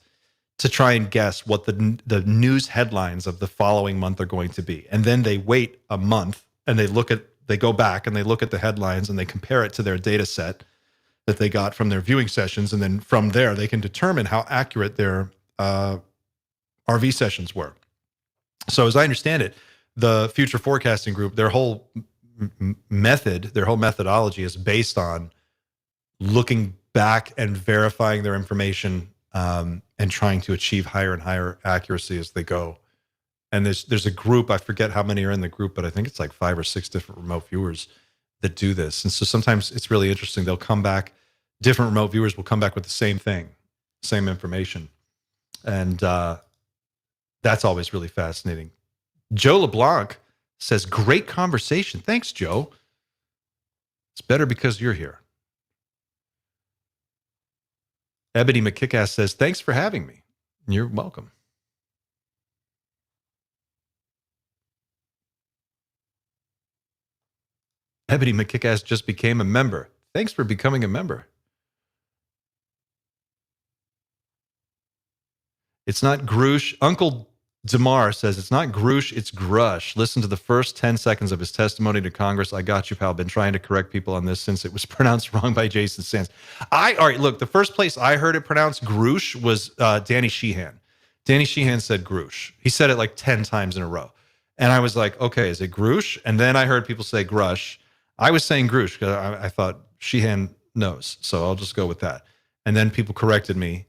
to try and guess what the news headlines of the following month are going to be. And then they wait a month and they go back and they look at the headlines and they compare it to their data set that they got from their viewing sessions. And then from there, they can determine how accurate their RV sessions were. So as I understand it, the future forecasting group, their whole methodology is based on looking back and verifying their information and trying to achieve higher and higher accuracy as they go. And there's a group, I forget how many are in the group, but I think it's like 5 or 6 different remote viewers that do this. And so sometimes it's really interesting. They'll come back, different remote viewers will come back with the same thing, same information. And that's always really fascinating. Joe LeBlanc says, great conversation. Thanks, Joe. It's better because you're here. Ebony McKickass says, thanks for having me. You're welcome. Ebony McKickass just became a member. Thanks for becoming a member. It's not Grush. Uncle Damar says, it's not Grush, it's Grush. Listen to the first 10 seconds of his testimony to Congress. I got you, pal. Been trying to correct people on this since it was pronounced wrong by Jason Sands. All right, look, the first place I heard it pronounced Grush was Danny Sheehan. Danny Sheehan said Grush. He said it like 10 times in a row. And I was like, okay, is it Grush? And then I heard people say Grush. I was saying Grush because I thought Sheehan knows. So I'll just go with that. And then people corrected me.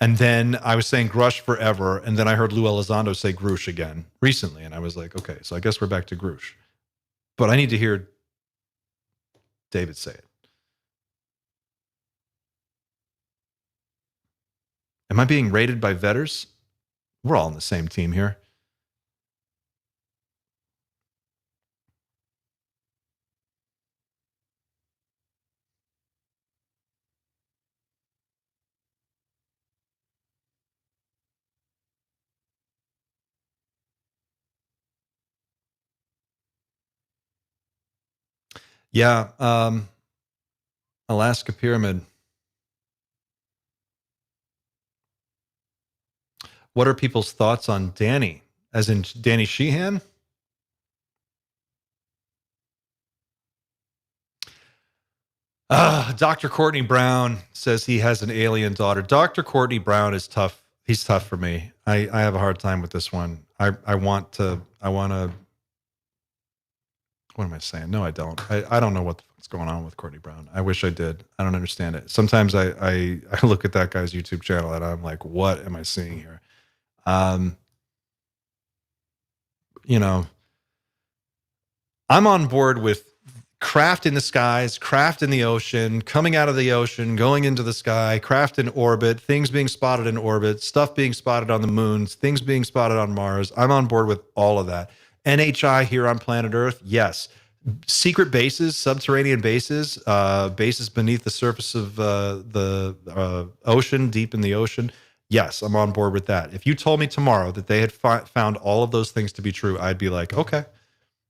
And then I was saying Grush forever. And then I heard Lou Elizondo say Grush again recently. And I was like, okay, so I guess we're back to Grush. But I need to hear David say it. Am I being rated by vetters? We're all on the same team here. Yeah, Alaska Pyramid. What are people's thoughts on Danny? As in Danny Sheehan? Dr. Courtney Brown says he has an alien daughter. Dr. Courtney Brown is tough. He's tough for me. I have a hard time with this one. I want to, what am I saying? No, I don't. I don't know what's going on with Courtney Brown. I wish I did. I don't understand it. Sometimes I look at that guy's YouTube channel and I'm like, what am I seeing here? You know, I'm on board with craft in the skies, craft in the ocean, coming out of the ocean, going into the sky, craft in orbit, things being spotted in orbit, stuff being spotted on the moons, things being spotted on Mars. I'm on board with all of that. NHI here on planet Earth, yes. Secret bases, subterranean bases, bases beneath the surface of the ocean, deep in the ocean. Yes, I'm on board with that. If you told me tomorrow that they had found all of those things to be true, I'd be like, okay.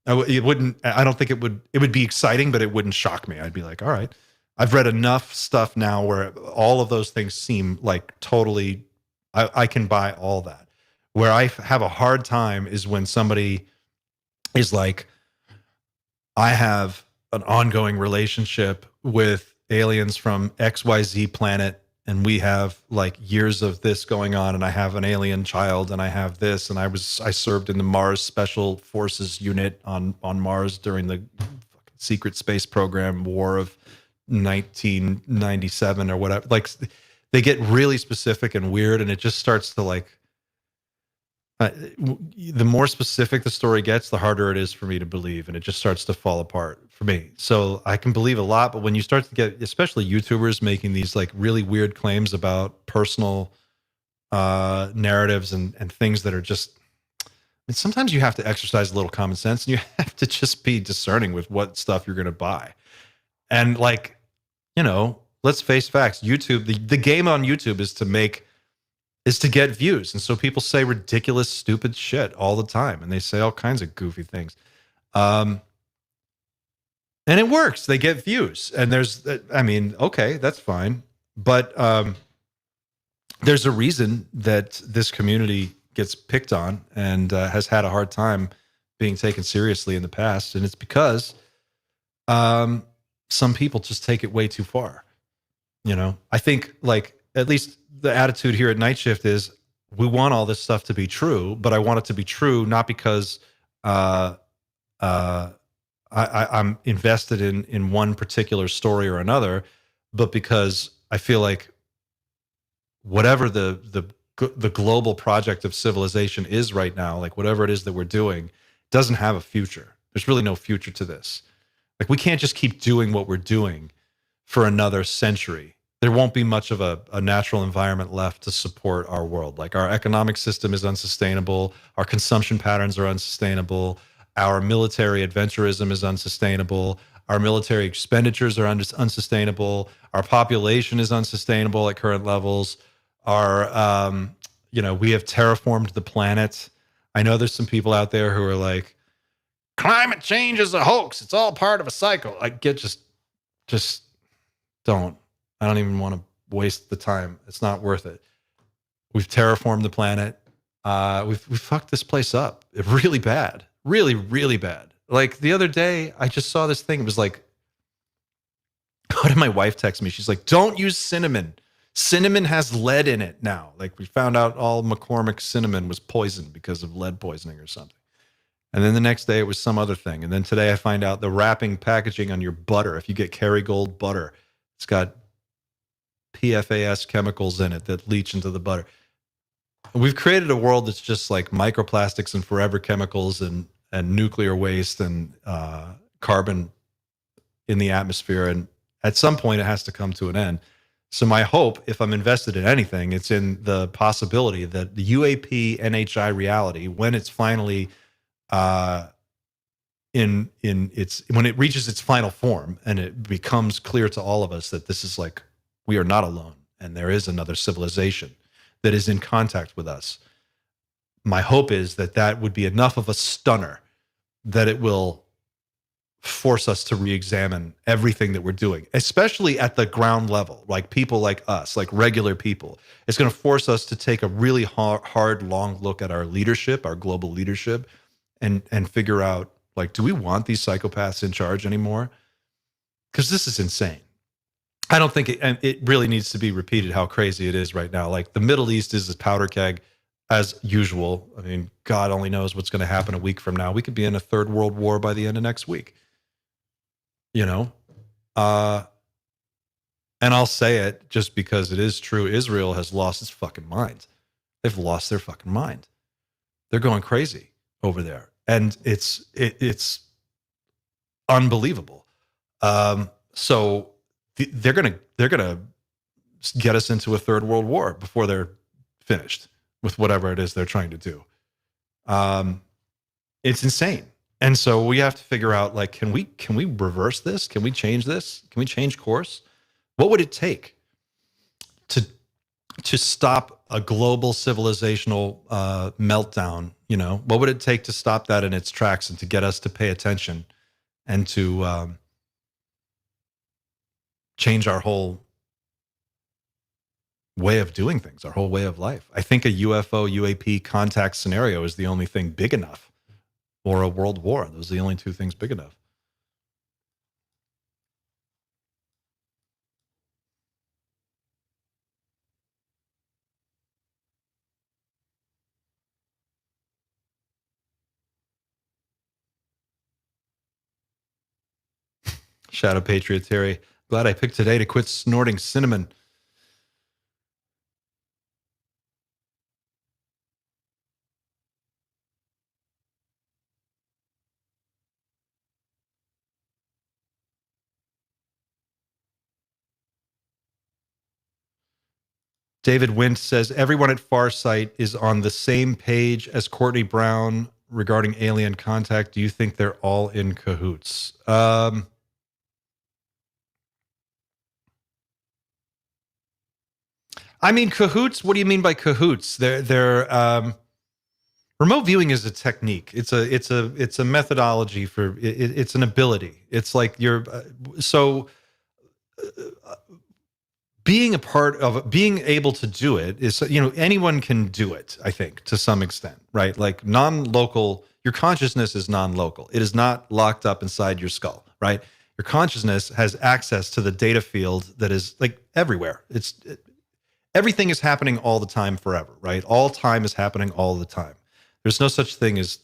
It wouldn't. I don't think it would. It would be exciting, but it wouldn't shock me. I'd be like, all right. I've read enough stuff now where all of those things seem like totally. I can buy all that. Where I have a hard time is when somebody is like, I have an ongoing relationship with aliens from XYZ planet, and we have like years of this going on, and I have an alien child, and I have this, and I served in the Mars Special Forces unit on Mars during the secret space program war of 1997 or whatever. Like they get really specific and weird, and it just starts to like the more specific the story gets, the harder it is for me to believe, and it just starts to fall apart for me. So I can believe a lot, but when you start to get, especially YouTubers making these like really weird claims about personal narratives and things that are just, I mean, sometimes you have to exercise a little common sense, and you have to just be discerning with what stuff you're going to buy. And like, let's face facts. YouTube, the game on YouTube is to get views. And so people say ridiculous, stupid shit all the time. And they say all kinds of goofy things. And it works. They get views. And okay, that's fine. But there's a reason that this community gets picked on and has had a hard time being taken seriously in the past. And it's because some people just take it way too far. I think, like, at least the attitude here at Night Shift is we want all this stuff to be true, but I want it to be true not because I'm invested in one particular story or another, but because I feel like whatever the global project of civilization is right now, like whatever it is that we're doing, doesn't have a future. There's really no future to this. Like, we can't just keep doing what we're doing for another century. There won't be much of a natural environment left to support our world. Like, our economic system is unsustainable. Our consumption patterns are unsustainable. Our military adventurism is unsustainable. Our military expenditures are unsustainable. Our population is unsustainable at current levels. We have terraformed the planet. I know there's some people out there who are like, climate change is a hoax. It's all part of a cycle. Just don't. I don't even want to waste the time. It's not worth it. We've terraformed the planet. We've fucked this place up really bad. Really, really bad. Like, the other day, I just saw this thing. It was like, what did my wife text me? She's like, don't use cinnamon. Cinnamon has lead in it now. Like, we found out all McCormick cinnamon was poisoned because of lead poisoning or something. And then the next day it was some other thing. And then today I find out the wrapping packaging on your butter, if you get Kerrygold butter, it's got PFAS chemicals in it that leach into the butter. We've created a world that's just like microplastics and forever chemicals and nuclear waste and carbon in the atmosphere. And at some point it has to come to an end. So my hope, if I'm invested in anything, it's in the possibility that the UAP NHI reality, when it's finally when it reaches its final form and it becomes clear to all of us that this is like, we are not alone and there is another civilization that is in contact with us. My hope is that would be enough of a stunner that it will force us to re-examine everything that we're doing, especially at the ground level, like people like us, like regular people. It's going to force us to take a really hard, long look at our leadership, our global leadership, and figure out, like, do we want these psychopaths in charge anymore? Because this is insane. I don't think it really needs to be repeated how crazy it is right now. Like, the Middle East is a powder keg as usual. I mean, God only knows what's going to happen a week from now. We could be in a third world war by the end of next week. And I'll say it just because it is true. Israel has lost its fucking mind. They've lost their fucking mind. They're going crazy over there. And it's unbelievable. So they're gonna get us into a third world war before they're finished with whatever it is they're trying to do. It's insane. And so we have to figure out, like, can we reverse this? Can we change this? Can we change course? What would it take to stop a global civilizational meltdown? What would it take to stop that in its tracks and to get us to pay attention and to change our whole way of doing things, our whole way of life? I think a UFO UAP contact scenario is the only thing big enough, or a world war. Those are the only two things big enough. Shadow Patriot Terry, glad I picked today to quit snorting cinnamon. David Wint says, everyone at Farsight is on the same page as Courtney Brown regarding alien contact. Do you think they're all in cahoots? I mean, cahoots. What do you mean by cahoots? They're remote viewing is a technique. It's a methodology for it's an ability. It's like you're so being a part of being able to do it is, anyone can do it, I think, to some extent, right? Like non-local, your consciousness is non-local. It is not locked up inside your skull, right? Your consciousness has access to the data field that is like everywhere. Everything is happening all the time forever, right? All time is happening all the time. There's no such thing as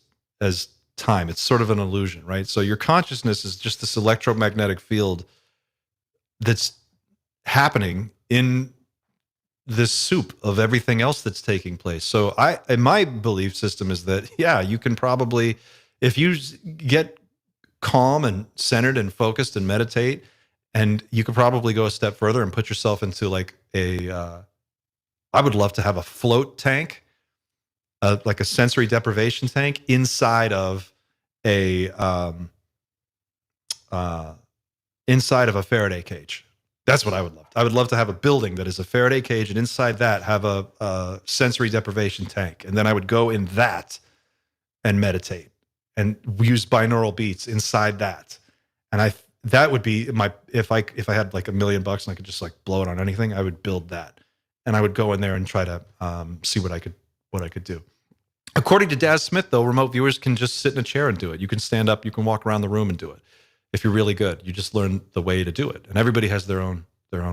time. It's sort of an illusion, right? So your consciousness is just this electromagnetic field that's happening in this soup of everything else that's taking place. So my belief system is that, yeah, you can probably, if you get calm and centered and focused and meditate, and you could probably go a step further and put yourself into like I would love to have a float tank, like a sensory deprivation tank inside of inside of a Faraday cage. That's what I would love. I would love to have a building that is a Faraday cage, and inside that have a sensory deprivation tank. And then I would go in that and meditate and use binaural beats inside that. And that would be my, if I had like $1 million and I could just like blow it on anything, I would build that. And I would go in there and try to see what I could do. According to Daz Smith, though, remote viewers can just sit in a chair and do it. You can stand up, you can walk around the room and do it. If you're really good, you just learn the way to do it. And everybody has their own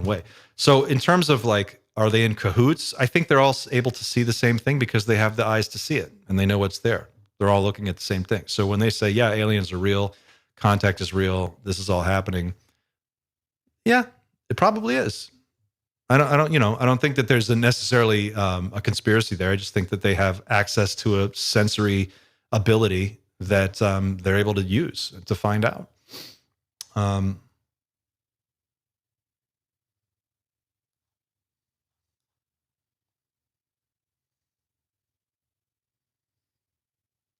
way. So in terms of like, are they in cahoots? I think they're all able to see the same thing because they have the eyes to see it and they know what's there. They're all looking at the same thing. So when they say, yeah, aliens are real, contact is real, this is all happening. Yeah, it probably is. I don't think that there's necessarily a conspiracy there. I just think that they have access to a sensory ability that they're able to use to find out.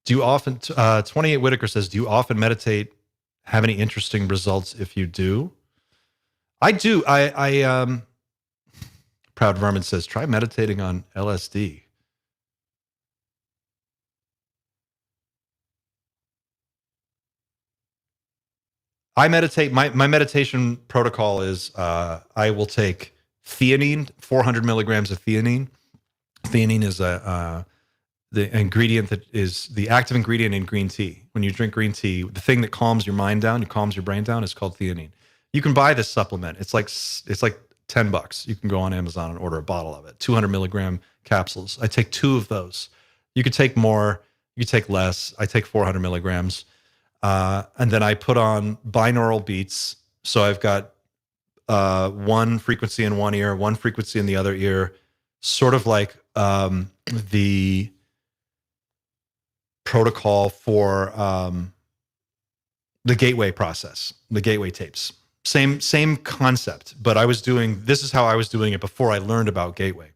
Do you often, 28 Whitaker says, do you often meditate? Have any interesting results if you do? I do. Proud Vermin says, try meditating on LSD. I meditate. My meditation protocol is I will take theanine, 400 milligrams of theanine. Theanine is the ingredient that is the active ingredient in green tea. When you drink green tea, the thing that calms your mind down, calms your brain down, is called theanine. You can buy this supplement. It's like $10. You can go on Amazon and order a bottle of it. 200 milligram capsules. I take 2 of those. You could take more. You could take less. I take 400 milligrams. And then I put on binaural beats. So I've got one frequency in one ear, one frequency in the other ear, sort of like the protocol for the gateway process, the gateway tapes. Same concept, but this is how I was doing it before I learned about gateway.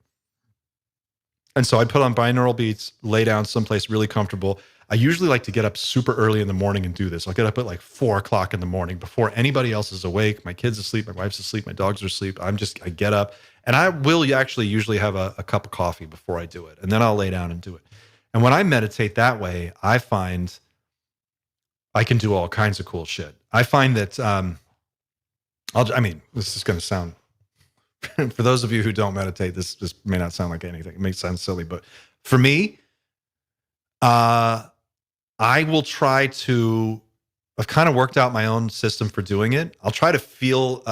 And so I put on binaural beats, lay down someplace really comfortable. I usually like to get up super early in the morning and do this. I'll get up at like 4 o'clock in the morning before anybody else is awake. My kid's asleep, my wife's asleep, my dogs are asleep. I get up, and I will actually usually have a cup of coffee before I do it. And then I'll lay down and do it. And when I meditate that way, I find I can do all kinds of cool shit. I find that, this is going to sound, for those of you who don't meditate, this may not sound like anything. It may sound silly, but for me, I will try to, I've kind of worked out my own system for doing it. I'll try to feel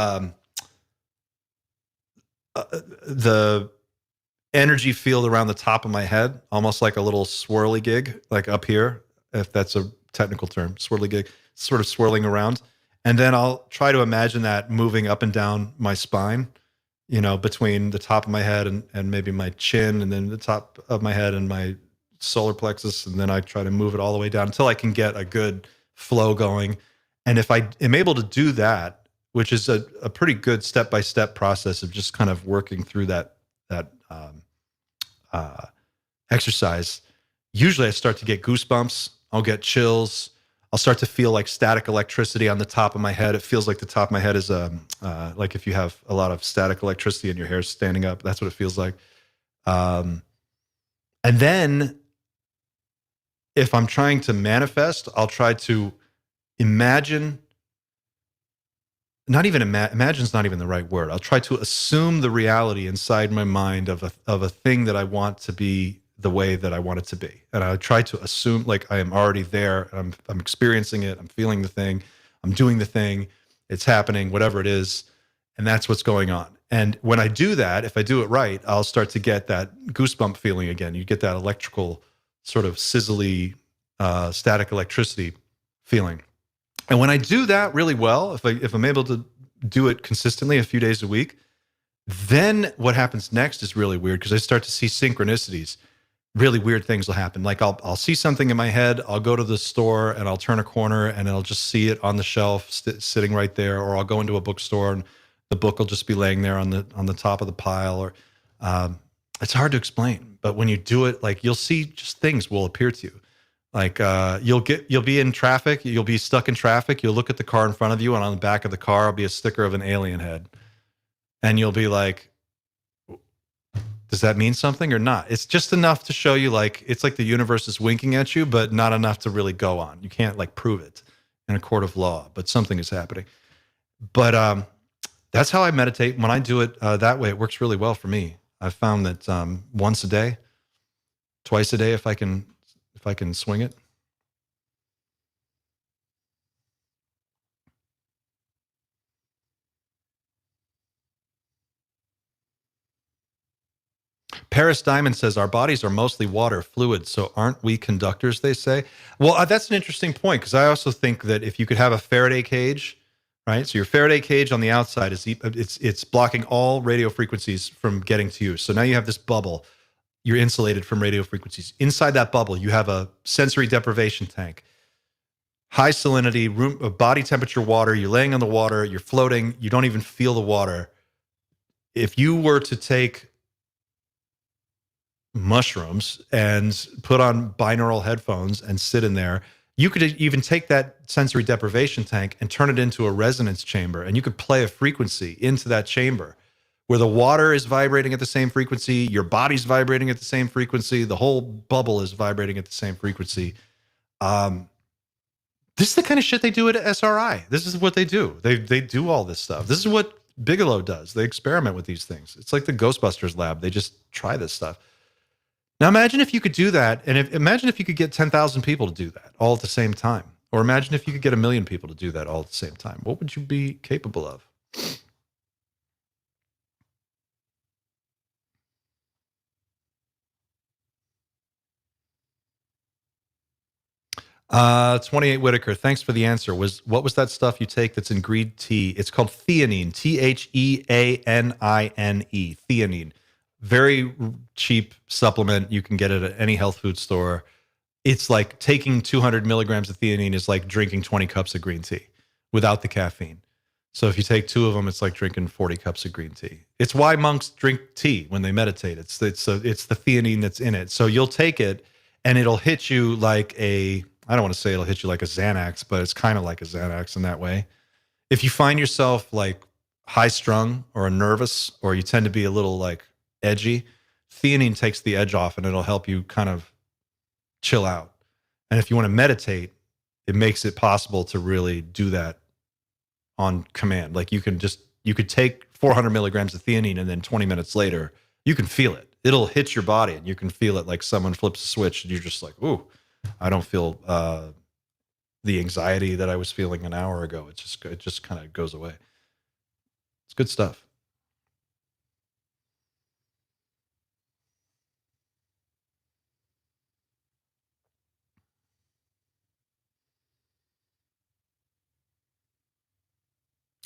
the energy field around the top of my head, almost like a little swirly gig, like up here, if that's a technical term, swirly gig, sort of swirling around. And then I'll try to imagine that moving up and down my spine, between the top of my head and maybe my chin, and then the top of my head and my solar plexus. And then I try to move it all the way down until I can get a good flow going. And if I am able to do that, which is a pretty good step-by-step process of just kind of working through that exercise, usually I start to get goosebumps. I'll get chills. I'll start to feel like static electricity on the top of my head. It feels like the top of my head is like if you have a lot of static electricity and your hair's standing up. That's what it feels like. And then if I'm trying to manifest, I'll try to imagine. Not even imagine's not even the right word. I'll try to assume the reality inside my mind of a thing that I want to be the way that I want it to be. And I try to assume like I am already there. I'm experiencing it. I'm feeling the thing. I'm doing the thing. It's happening, whatever it is. And that's what's going on. And when I do that, if I do it right, I'll start to get that goosebump feeling again. You get that electrical sort of sizzly, static electricity feeling. And when I do that really well, if I'm able to do it consistently a few days a week, then what happens next is really weird because I start to see synchronicities. Really weird things will happen. Like I'll see something in my head. I'll go to the store and I'll turn a corner and I'll just see it on the shelf sitting right there. Or I'll go into a bookstore and the book will just be laying there on the top of the pile. Or it's hard to explain, but when you do it, like you'll see just things will appear to you. Like you'll be in traffic, you'll be stuck in traffic, you'll look at the car in front of you and on the back of the car will be a sticker of an alien head. And you'll be like, does that mean something or not? It's just enough to show you like, it's like the universe is winking at you, but not enough to really go on. You can't like prove it in a court of law, but something is happening. But that's how I meditate. When I do it that way, it works really well for me. I've found that once a day, twice a day, if I can swing it. Paris Diamond says, our bodies are mostly water, fluid, so aren't we conductors, they say? Well, that's an interesting point, because I also think that if you could have a Faraday cage, right? So your Faraday cage on the outside, it's blocking all radio frequencies from getting to you. So now you have this bubble. You're insulated from radio frequencies. Inside that bubble, you have a sensory deprivation tank. High salinity, body temperature water. You're laying on the water. You're floating. You don't even feel the water. If you were to take mushrooms and put on binaural headphones and sit in there, you could even take that sensory deprivation tank and turn it into a resonance chamber, and you could play a frequency into that chamber where the water is vibrating at the same frequency, your body's vibrating at the same frequency, the whole bubble is vibrating at the same frequency. This is the kind of shit they do at SRI. This is what they do. They do all this stuff. This is what Bigelow does. They experiment with these things. It's like the Ghostbusters lab. They just try this stuff. Now imagine if you could do that, and imagine if you could get 10,000 people to do that all at the same time. Or imagine if you could get 1 million people to do that all at the same time. What would you be capable of? Uh, 28 Whitaker, thanks for the answer. What was that stuff you take that's in green tea? It's called theanine, Theanine, theanine. Very cheap supplement. You can get it at any health food store. It's like taking 200 milligrams of theanine is like drinking 20 cups of green tea without the caffeine. So if you take 2 of them, it's like drinking 40 cups of green tea. It's why monks drink tea when they meditate. It's the theanine that's in it. So you'll take it and it'll hit you like I don't want to say it'll hit you like a Xanax, but it's kind of like a Xanax in that way. If you find yourself like high strung or nervous, or you tend to be a little like edgy, theanine takes the edge off and it'll help you kind of chill out. And if you want to meditate, it makes it possible to really do that on command. Like you could take 400 milligrams of theanine and then 20 minutes later, you can feel it. It'll hit your body and you can feel it like someone flips a switch and you're just like, ooh, I don't feel the anxiety that I was feeling an hour ago. It just kind of goes away. It's good stuff.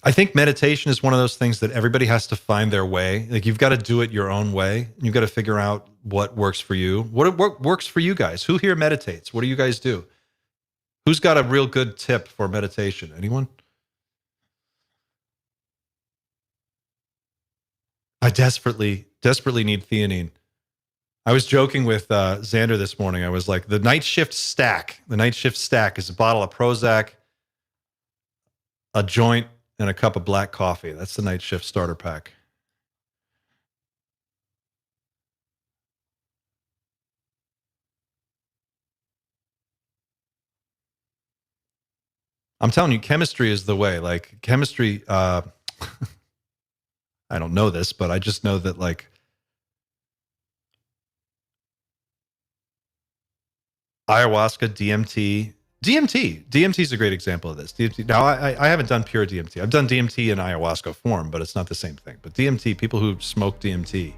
I think meditation is one of those things that everybody has to find their way. Like you've got to do it your own way. You've got to figure out what works for you. What works for you guys? Who here meditates? What do you guys do? Who's got a real good tip for meditation? Anyone? I desperately need theanine. I was joking with Xander this morning. I was like, the night shift stack is a bottle of Prozac, a joint, and a cup of black coffee. That's the night shift starter pack. I'm telling you, chemistry is the way. Like chemistry, I don't know this, but I just know that like ayahuasca, DMT is a great example of this. DMT. Now, I haven't done pure DMT. I've done DMT in ayahuasca form, but it's not the same thing. But DMT, people who smoke DMT,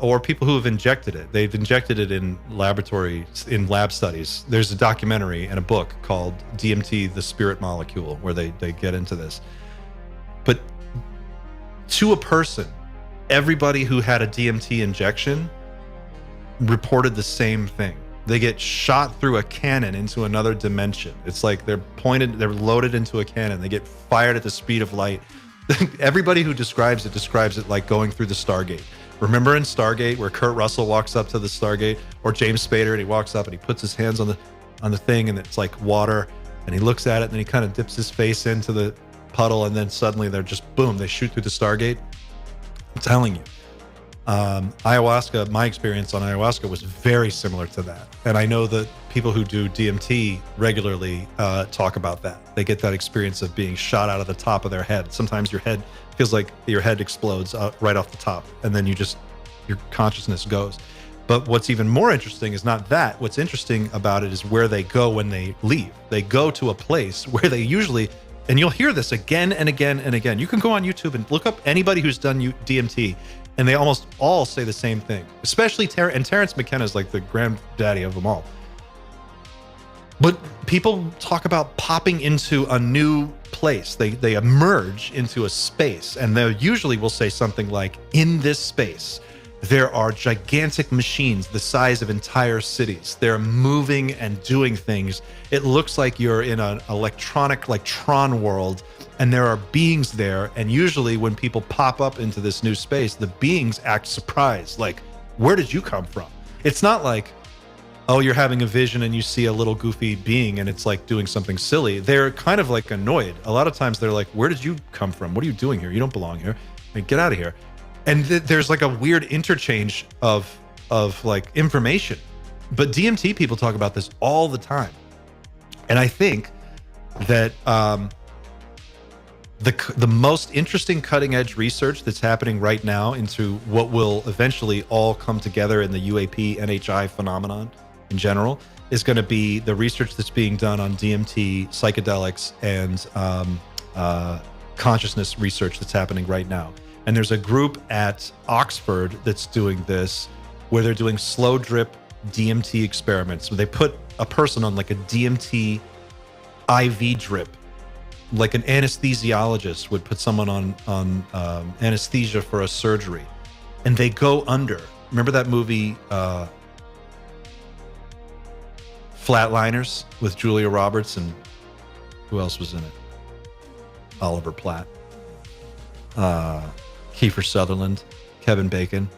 or people who have injected it, they've injected it in lab studies. There's a documentary and a book called DMT, the Spirit Molecule, where they get into this. But to a person, everybody who had a DMT injection reported the same thing. They get shot through a cannon into another dimension. It's like they're loaded into a cannon. They get fired at the speed of light. Everybody who describes it like going through the Stargate. Remember in Stargate where Kurt Russell walks up to the Stargate, or James Spader, and he walks up and he puts his hands on the thing, and it's like water, and he looks at it, and then he kind of dips his face into the puddle, and then suddenly they're just boom, they shoot through the Stargate. I'm telling you. Ayahuasca, my experience on ayahuasca was very similar to that. And I know that people who do DMT regularly talk about that. They get that experience of being shot out of the top of their head. Sometimes your head feels like your head explodes right off the top, and then your consciousness goes. But what's even more interesting is not that. What's interesting about it is where they go when they leave. They go to a place where they usually, and you'll hear this again and again and again. You can go on YouTube and look up anybody who's done DMT, and they almost all say the same thing, especially Terrence McKenna is like the granddaddy of them all. But people talk about popping into a new place. They emerge into a space, and they usually will say something like, in this space, there are gigantic machines the size of entire cities. They're moving and doing things. It looks like you're in an electronic, like Tron world, and there are beings there. And usually when people pop up into this new space, the beings act surprised. Like, where did you come from? It's not like, oh, you're having a vision and you see a little goofy being and it's like doing something silly. They're kind of like annoyed. A lot of times they're like, where did you come from? What are you doing here? You don't belong here. I mean, get out of here. And there's like a weird interchange of like information. But DMT people talk about this all the time. And I think that the most interesting cutting edge research that's happening right now into what will eventually all come together in the UAP NHI phenomenon in general is going to be the research that's being done on DMT, psychedelics, and consciousness research that's happening right now. And there's a group at Oxford that's doing this, where they're doing slow drip DMT experiments. So they put a person on like a DMT IV drip, like an anesthesiologist would put someone on anesthesia for a surgery, and they go under. Remember that movie Flatliners with Julia Roberts, and who else was in it? Oliver Platt, Kiefer Sutherland, Kevin Bacon.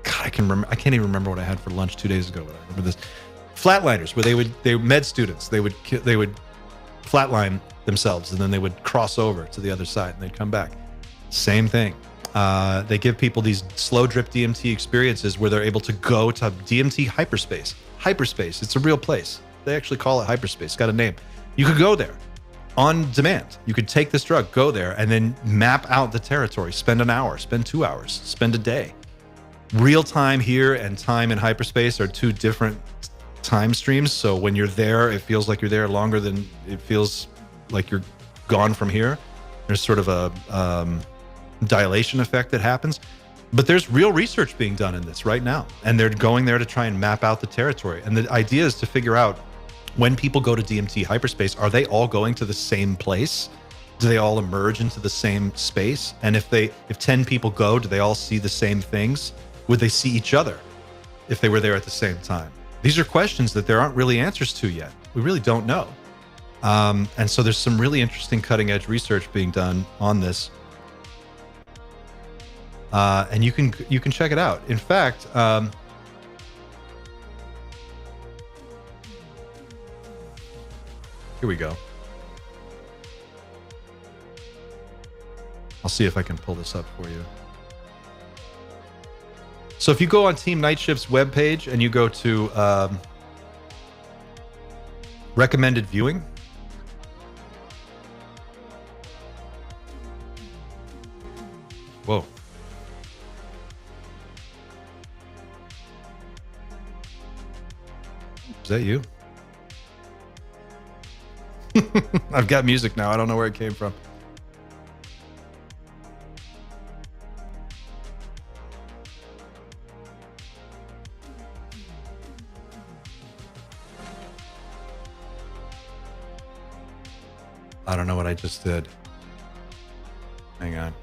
God, I can't even remember what I had for lunch 2 days ago, but I remember this. Flatliners, where they were med students. They would flatline themselves, and then they would cross over to the other side, and they'd come back. Same thing. They give people these slow drip DMT experiences where they're able to go to DMT hyperspace. Hyperspace, it's a real place. They actually call it hyperspace. It's got a name. You could go there on demand. You could take this drug, go there, and then map out the territory. Spend an hour, spend 2 hours, spend a day. Real time here and time in hyperspace are two different time streams. So when you're there, it feels like you're there longer than it feels like you're gone from here. There's sort of a dilation effect that happens. But there's real research being done in this right now. And they're going there to try and map out the territory. And the idea is to figure out, when people go to DMT hyperspace, are they all going to the same place? Do they all emerge into the same space? And if 10 people go, do they all see the same things? Would they see each other if they were there at the same time? These are questions that there aren't really answers to yet. We really don't know. And so there's some really interesting cutting edge research being done on this. and you can check it out. In fact, here we go. I'll see if I can pull this up for you. So if you go on Team Night Shift's webpage and you go to recommended viewing, whoa. Is that you? I've got music now. I don't know where it came from. I don't know what I just did. Hang on.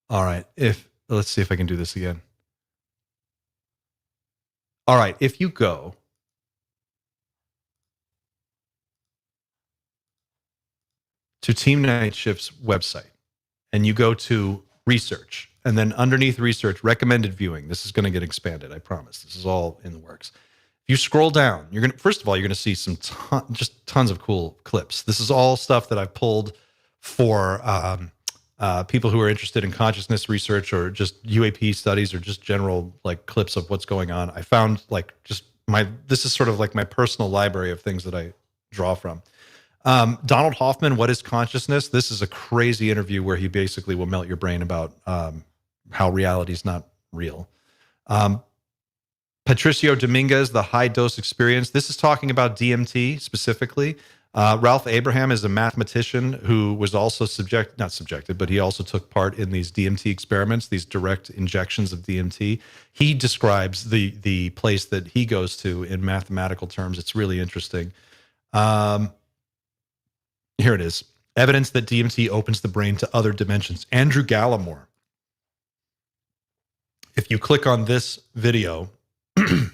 All right. Let's see if I can do this again. All right. If you go to Team Night Shift's website and you go to research, and then underneath research, recommended viewing. This is going to get expanded. I promise. This is all in the works. If you scroll down, first of all, you're going to see just tons of cool clips. This is all stuff that I've pulled for people who are interested in consciousness research or just UAP studies or just general like clips of what's going on. I found this is sort of like my personal library of things that I draw from. Donald Hoffman, What is Consciousness? This is a crazy interview where he basically will melt your brain about how reality is not real. Patricio Dominguez, The High Dose Experience. This is talking about DMT specifically. Ralph Abraham is a mathematician who was also not subjected, but he also took part in these DMT experiments, these direct injections of DMT. He describes the place that he goes to in mathematical terms. It's really interesting. Here it is. Evidence that DMT opens the brain to other dimensions. Andrew Gallimore. If you click on this video, here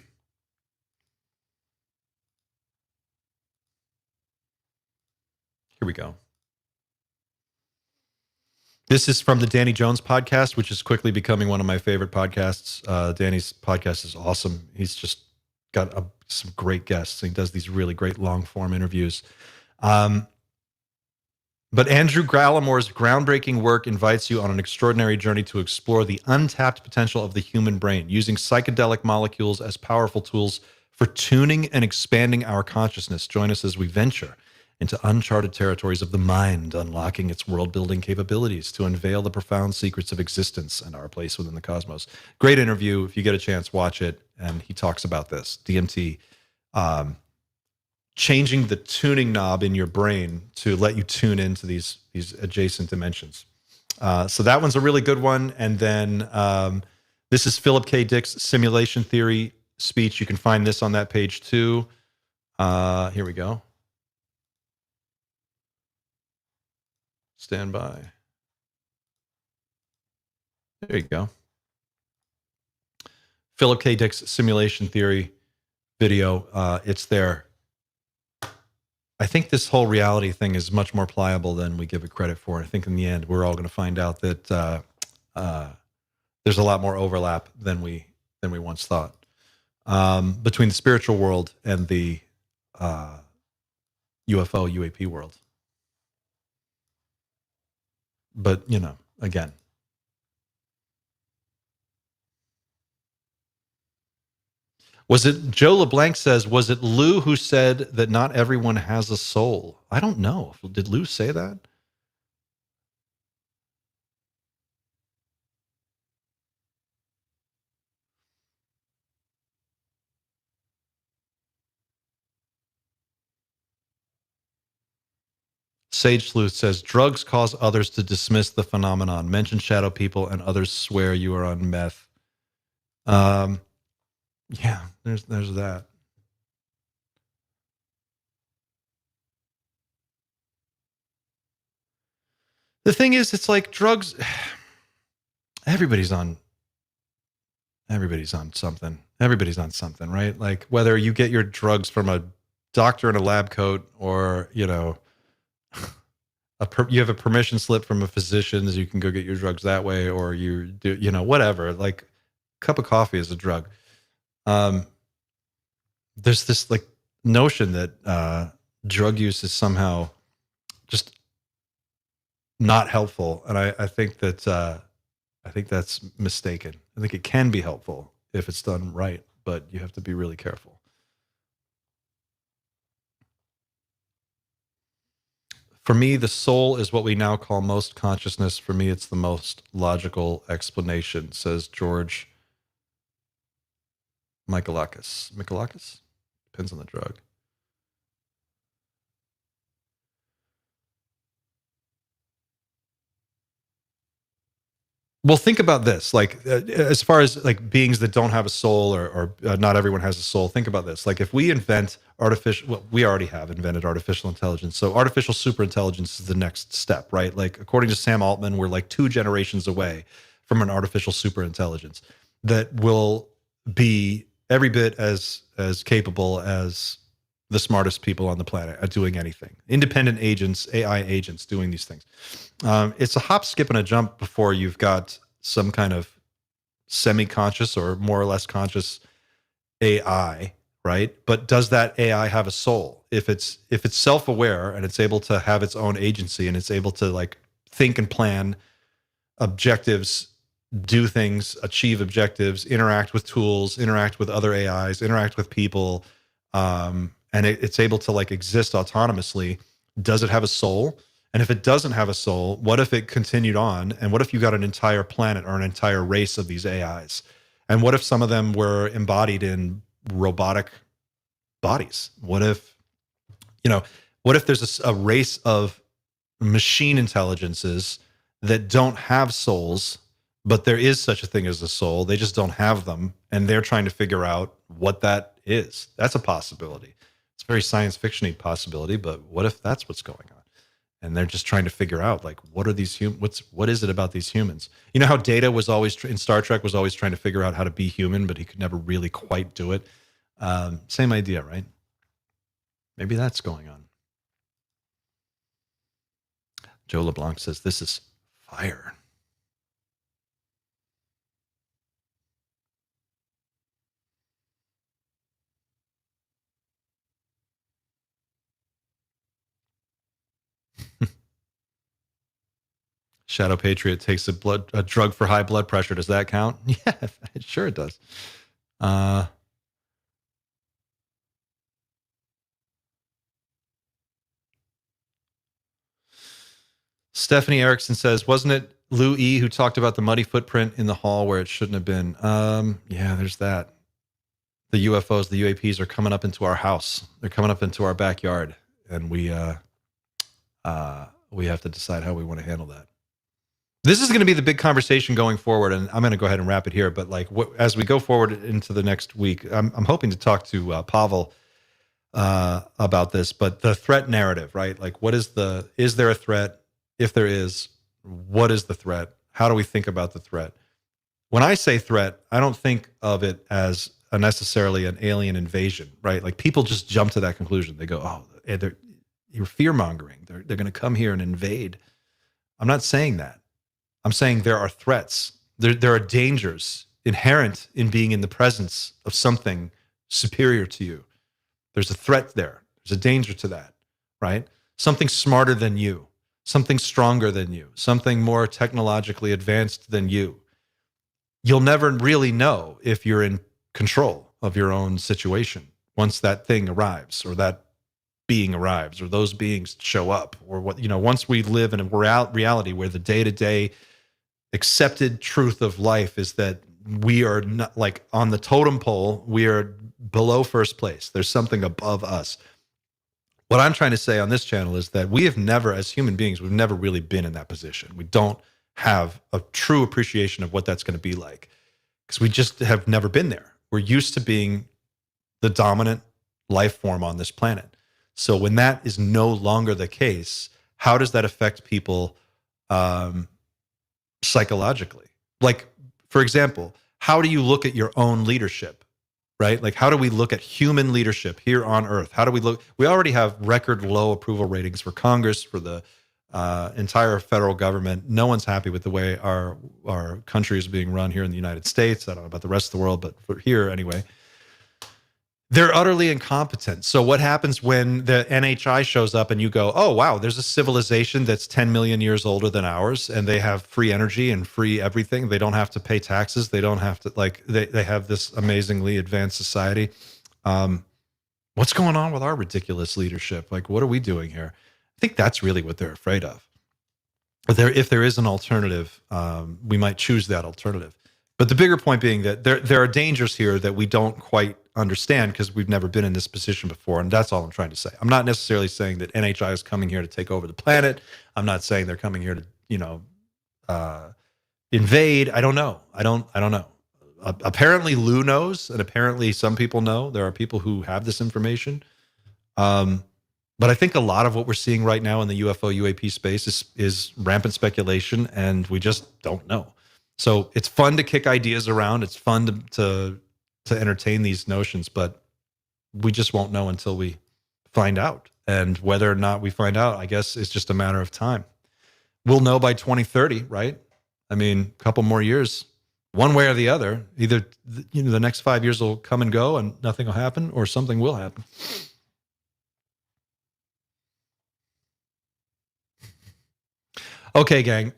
we go. This is from the Danny Jones podcast, which is quickly becoming one of my favorite podcasts. Danny's podcast is awesome. He's just got some great guests. He does these really great long form interviews. But Andrew Gallimore's groundbreaking work invites you on an extraordinary journey to explore the untapped potential of the human brain, using psychedelic molecules as powerful tools for tuning and expanding our consciousness. Join us as we venture into uncharted territories of the mind, unlocking its world-building capabilities to unveil the profound secrets of existence and our place within the cosmos. Great interview. If you get a chance, watch it. And he talks about this, DMT, changing the tuning knob in your brain to let you tune into these adjacent dimensions. So that one's a really good one. And then this is Philip K. Dick's simulation theory speech. You can find this on that page too. Here we go. Stand by. There you go. Philip K. Dick's simulation theory video. It's there. I think this whole reality thing is much more pliable than we give it credit for. I think in the end, we're all going to find out that there's a lot more overlap than we once thought between the spiritual world and the UAP world. But, again. Was it, Joe LeBlanc says, was it Lou who said that not everyone has a soul? I don't know. Did Lou say that? Sage Sleuth says, drugs cause others to dismiss the phenomenon. Mention shadow people and others swear you are on meth. Yeah, there's that. The thing is, it's like drugs. Everybody's on something. Everybody's on something, right? Like whether you get your drugs from a doctor in a lab coat, or you have a permission slip from a physician, so you can go get your drugs that way, or you do whatever. Like, cup of coffee is a drug. There's this like notion that drug use is somehow just not helpful, and I think that I think that's mistaken. I think it can be helpful if it's done right, but you have to be really careful. For me, the soul is what we now call most consciousness. For me, it's the most logical explanation, says George Michalakis. Michalakis? Depends on the drug. Well, think about this. Like, as far as like beings that don't have a soul, or not everyone has a soul. Think about this. Like, if we invent we already have invented artificial intelligence. So artificial superintelligence is the next step, right? Like, according to Sam Altman, we're like 2 generations away from an artificial superintelligence that will be every bit as capable as the smartest people on the planet at doing anything. Independent agents, AI agents doing these things. It's a hop, skip, and a jump before you've got some kind of semi-conscious or more or less conscious AI, right? But does that AI have a soul? If it's self-aware and it's able to have its own agency and it's able to like think and plan objectives, do things, achieve objectives, interact with tools, interact with other AIs, interact with people, and it's able to like exist autonomously, does it have a soul? And if it doesn't have a soul, what if it continued on? And what if you got an entire planet or an entire race of these AIs? And what if some of them were embodied in robotic bodies? What if there's a race of machine intelligences that don't have souls, but there is such a thing as a soul. They just don't have them, and they're trying to figure out what that is. That's a possibility. It's a very science fiction-y possibility, but what if that's what's going on? And they're just trying to figure out, like, what are these what is it about these humans? You know how Data was always in Star Trek was always trying to figure out how to be human, but he could never really quite do it. Same idea, right? Maybe that's going on. Joe LeBlanc says this is fire. Shadow Patriot takes a drug for high blood pressure. Does that count? Yeah, sure it does. Stephanie Erickson says, wasn't it Lou E who talked about the muddy footprint in the hall where it shouldn't have been? Yeah, there's that. The UFOs, the UAPs are coming up into our house. They're coming up into our backyard, and we have to decide how we want to handle that. This is going to be the big conversation going forward, and I'm going to go ahead and wrap it here. But like, as we go forward into the next week, I'm hoping to talk to Pavel about this. But the threat narrative, right? Like, is there a threat? If there is, what is the threat? How do we think about the threat? When I say threat, I don't think of it as necessarily an alien invasion, right? Like, people just jump to that conclusion. They go, "Oh, you're fear mongering. They're going to come here and invade." I'm not saying that. I'm saying there are threats. There are dangers inherent in being in the presence of something superior to you. There's a threat there. There's a danger to that, right? Something smarter than you, something stronger than you, something more technologically advanced than you. You'll never really know if you're in control of your own situation once that thing arrives, or that being arrives, or those beings show up, or once we live in a reality where the day-to-day accepted truth of life is that we are not, like, on the totem pole, we are below first place. There's something above us. What I'm trying to say on this channel is that we have never, as human beings, we've never really been in that position. We don't have a true appreciation of what that's going to be like, because we just have never been there. We're used to being the dominant life form on this planet. So when that is no longer the case, how does that affect people psychologically? Like, for example, how do you look at your own leadership, right? Like, how do we look at human leadership here on Earth? How do we look? We already have record low approval ratings for Congress, for the entire federal government. No one's happy with the way our country is being run here in the United States. I don't know about the rest of the world, but for here anyway. They're utterly incompetent. So what happens when the NHI shows up and you go, oh, wow, there's a civilization that's 10 million years older than ours, and they have free energy and free everything. They don't have to pay taxes. They don't have to, like, they have this amazingly advanced society. What's going on with our ridiculous leadership? Like, what are we doing here? I think that's really what they're afraid of. But if there is an alternative, we might choose that alternative. But the bigger point being that there are dangers here that we don't quite understand because we've never been in this position before. And that's all I'm trying to say. I'm not necessarily saying that NHI is coming here to take over the planet. I'm not saying they're coming here to, invade. I don't know. I don't know. Apparently Lou knows, and apparently some people know. There are people who have this information. But I think a lot of what we're seeing right now in the UFO UAP space is rampant speculation, and we just don't know. So it's fun to kick ideas around. It's fun to entertain these notions, but we just won't know until we find out. And whether or not we find out, I guess, is just a matter of time. We'll know by 2030, right? I mean, a couple more years, one way or the other. Either the next 5 years will come and go and nothing will happen, or something will happen. Okay, gang.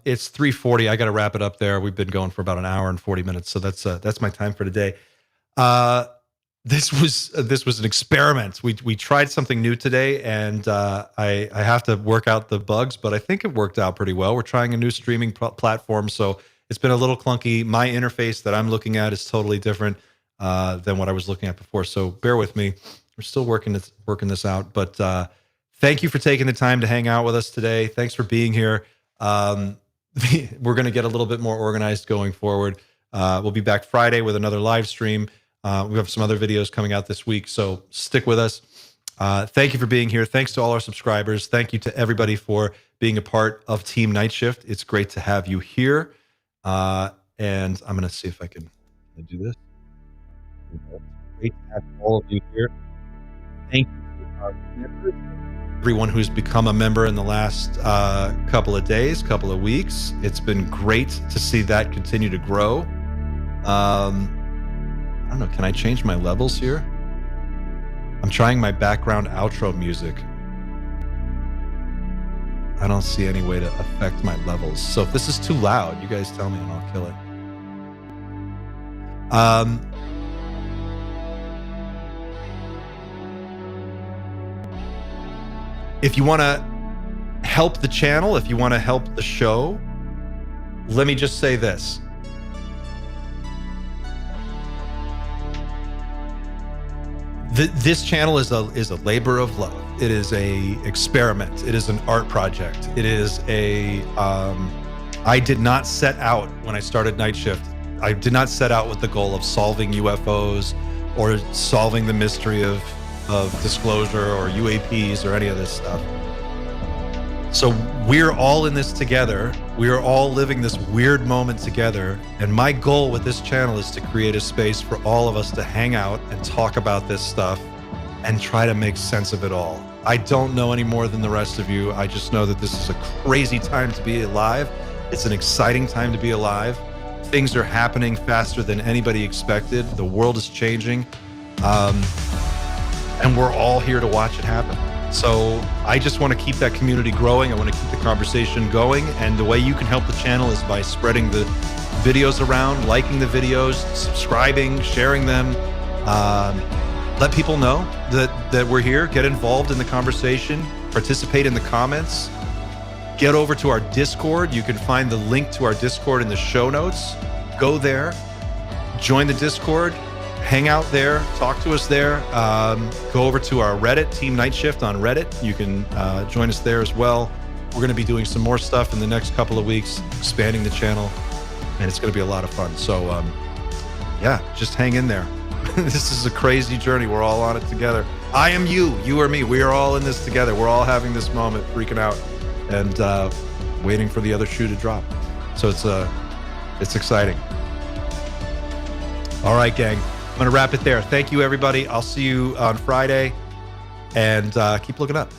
It's 3:40. I got to wrap it up there. We've been going for about an hour and 40 minutes, so that's my time for today. This was an experiment. We tried something new today, and I have to work out the bugs, but I think it worked out pretty well. We're trying a new streaming platform, so it's been a little clunky. My interface that I'm looking at is totally different than what I was looking at before. So bear with me. We're still working this out, but. Thank you for taking the time to hang out with us today. Thanks for being here. We're going to get a little bit more organized going forward. We'll be back Friday with another live stream. We have some other videos coming out this week, so stick with us. Thank you for being here. Thanks to all our subscribers. Thank you to everybody for being a part of Team Night Shift. It's great to have you here. And I'm going to see if I can do this. Great to have all of you here. Thank you to our members. Everyone who's become a member in the last couple of days, couple of weeks. It's been great to see that continue to grow. I don't know, can I change my levels here? I'm trying my background outro music. I don't see any way to affect my levels. So if this is too loud, you guys tell me and I'll kill it. If you want to help the channel, if you want to help the show, let me just say this. This channel is a labor of love. It is a experiment. It is an art project. It is I did not set out when I started Night Shift. I did not set out with the goal of solving UFOs or solving the mystery of disclosure or UAPs or any of this stuff. So we're all in this together. We are all living this weird moment together. And my goal with this channel is to create a space for all of us to hang out and talk about this stuff and try to make sense of it all. I don't know any more than the rest of you. I just know that this is a crazy time to be alive. It's an exciting time to be alive. Things are happening faster than anybody expected. The world is changing. And we're all here to watch it happen. So I just want to keep that community growing. I want to keep the conversation going. And the way you can help the channel is by spreading the videos around, liking the videos, subscribing, sharing them. Let people know that we're here. Get involved in the conversation. Participate in the comments. Get over to our Discord. You can find the link to our Discord in the show notes. Go there. Join the Discord. Hang out there, talk to us there. Go over to our Reddit, Team Night Shift on Reddit. You can join us there as well. We're going to be doing some more stuff in the next couple of weeks, expanding the channel, and it's going to be a lot of fun. So, yeah, just hang in there. This is a crazy journey. We're all on it together. I am you, you are me. We are all in this together. We're all having this moment, freaking out, and waiting for the other shoe to drop. So it's exciting. All right, gang. I'm going to wrap it there. Thank you, everybody. I'll see you on Friday, and keep looking up.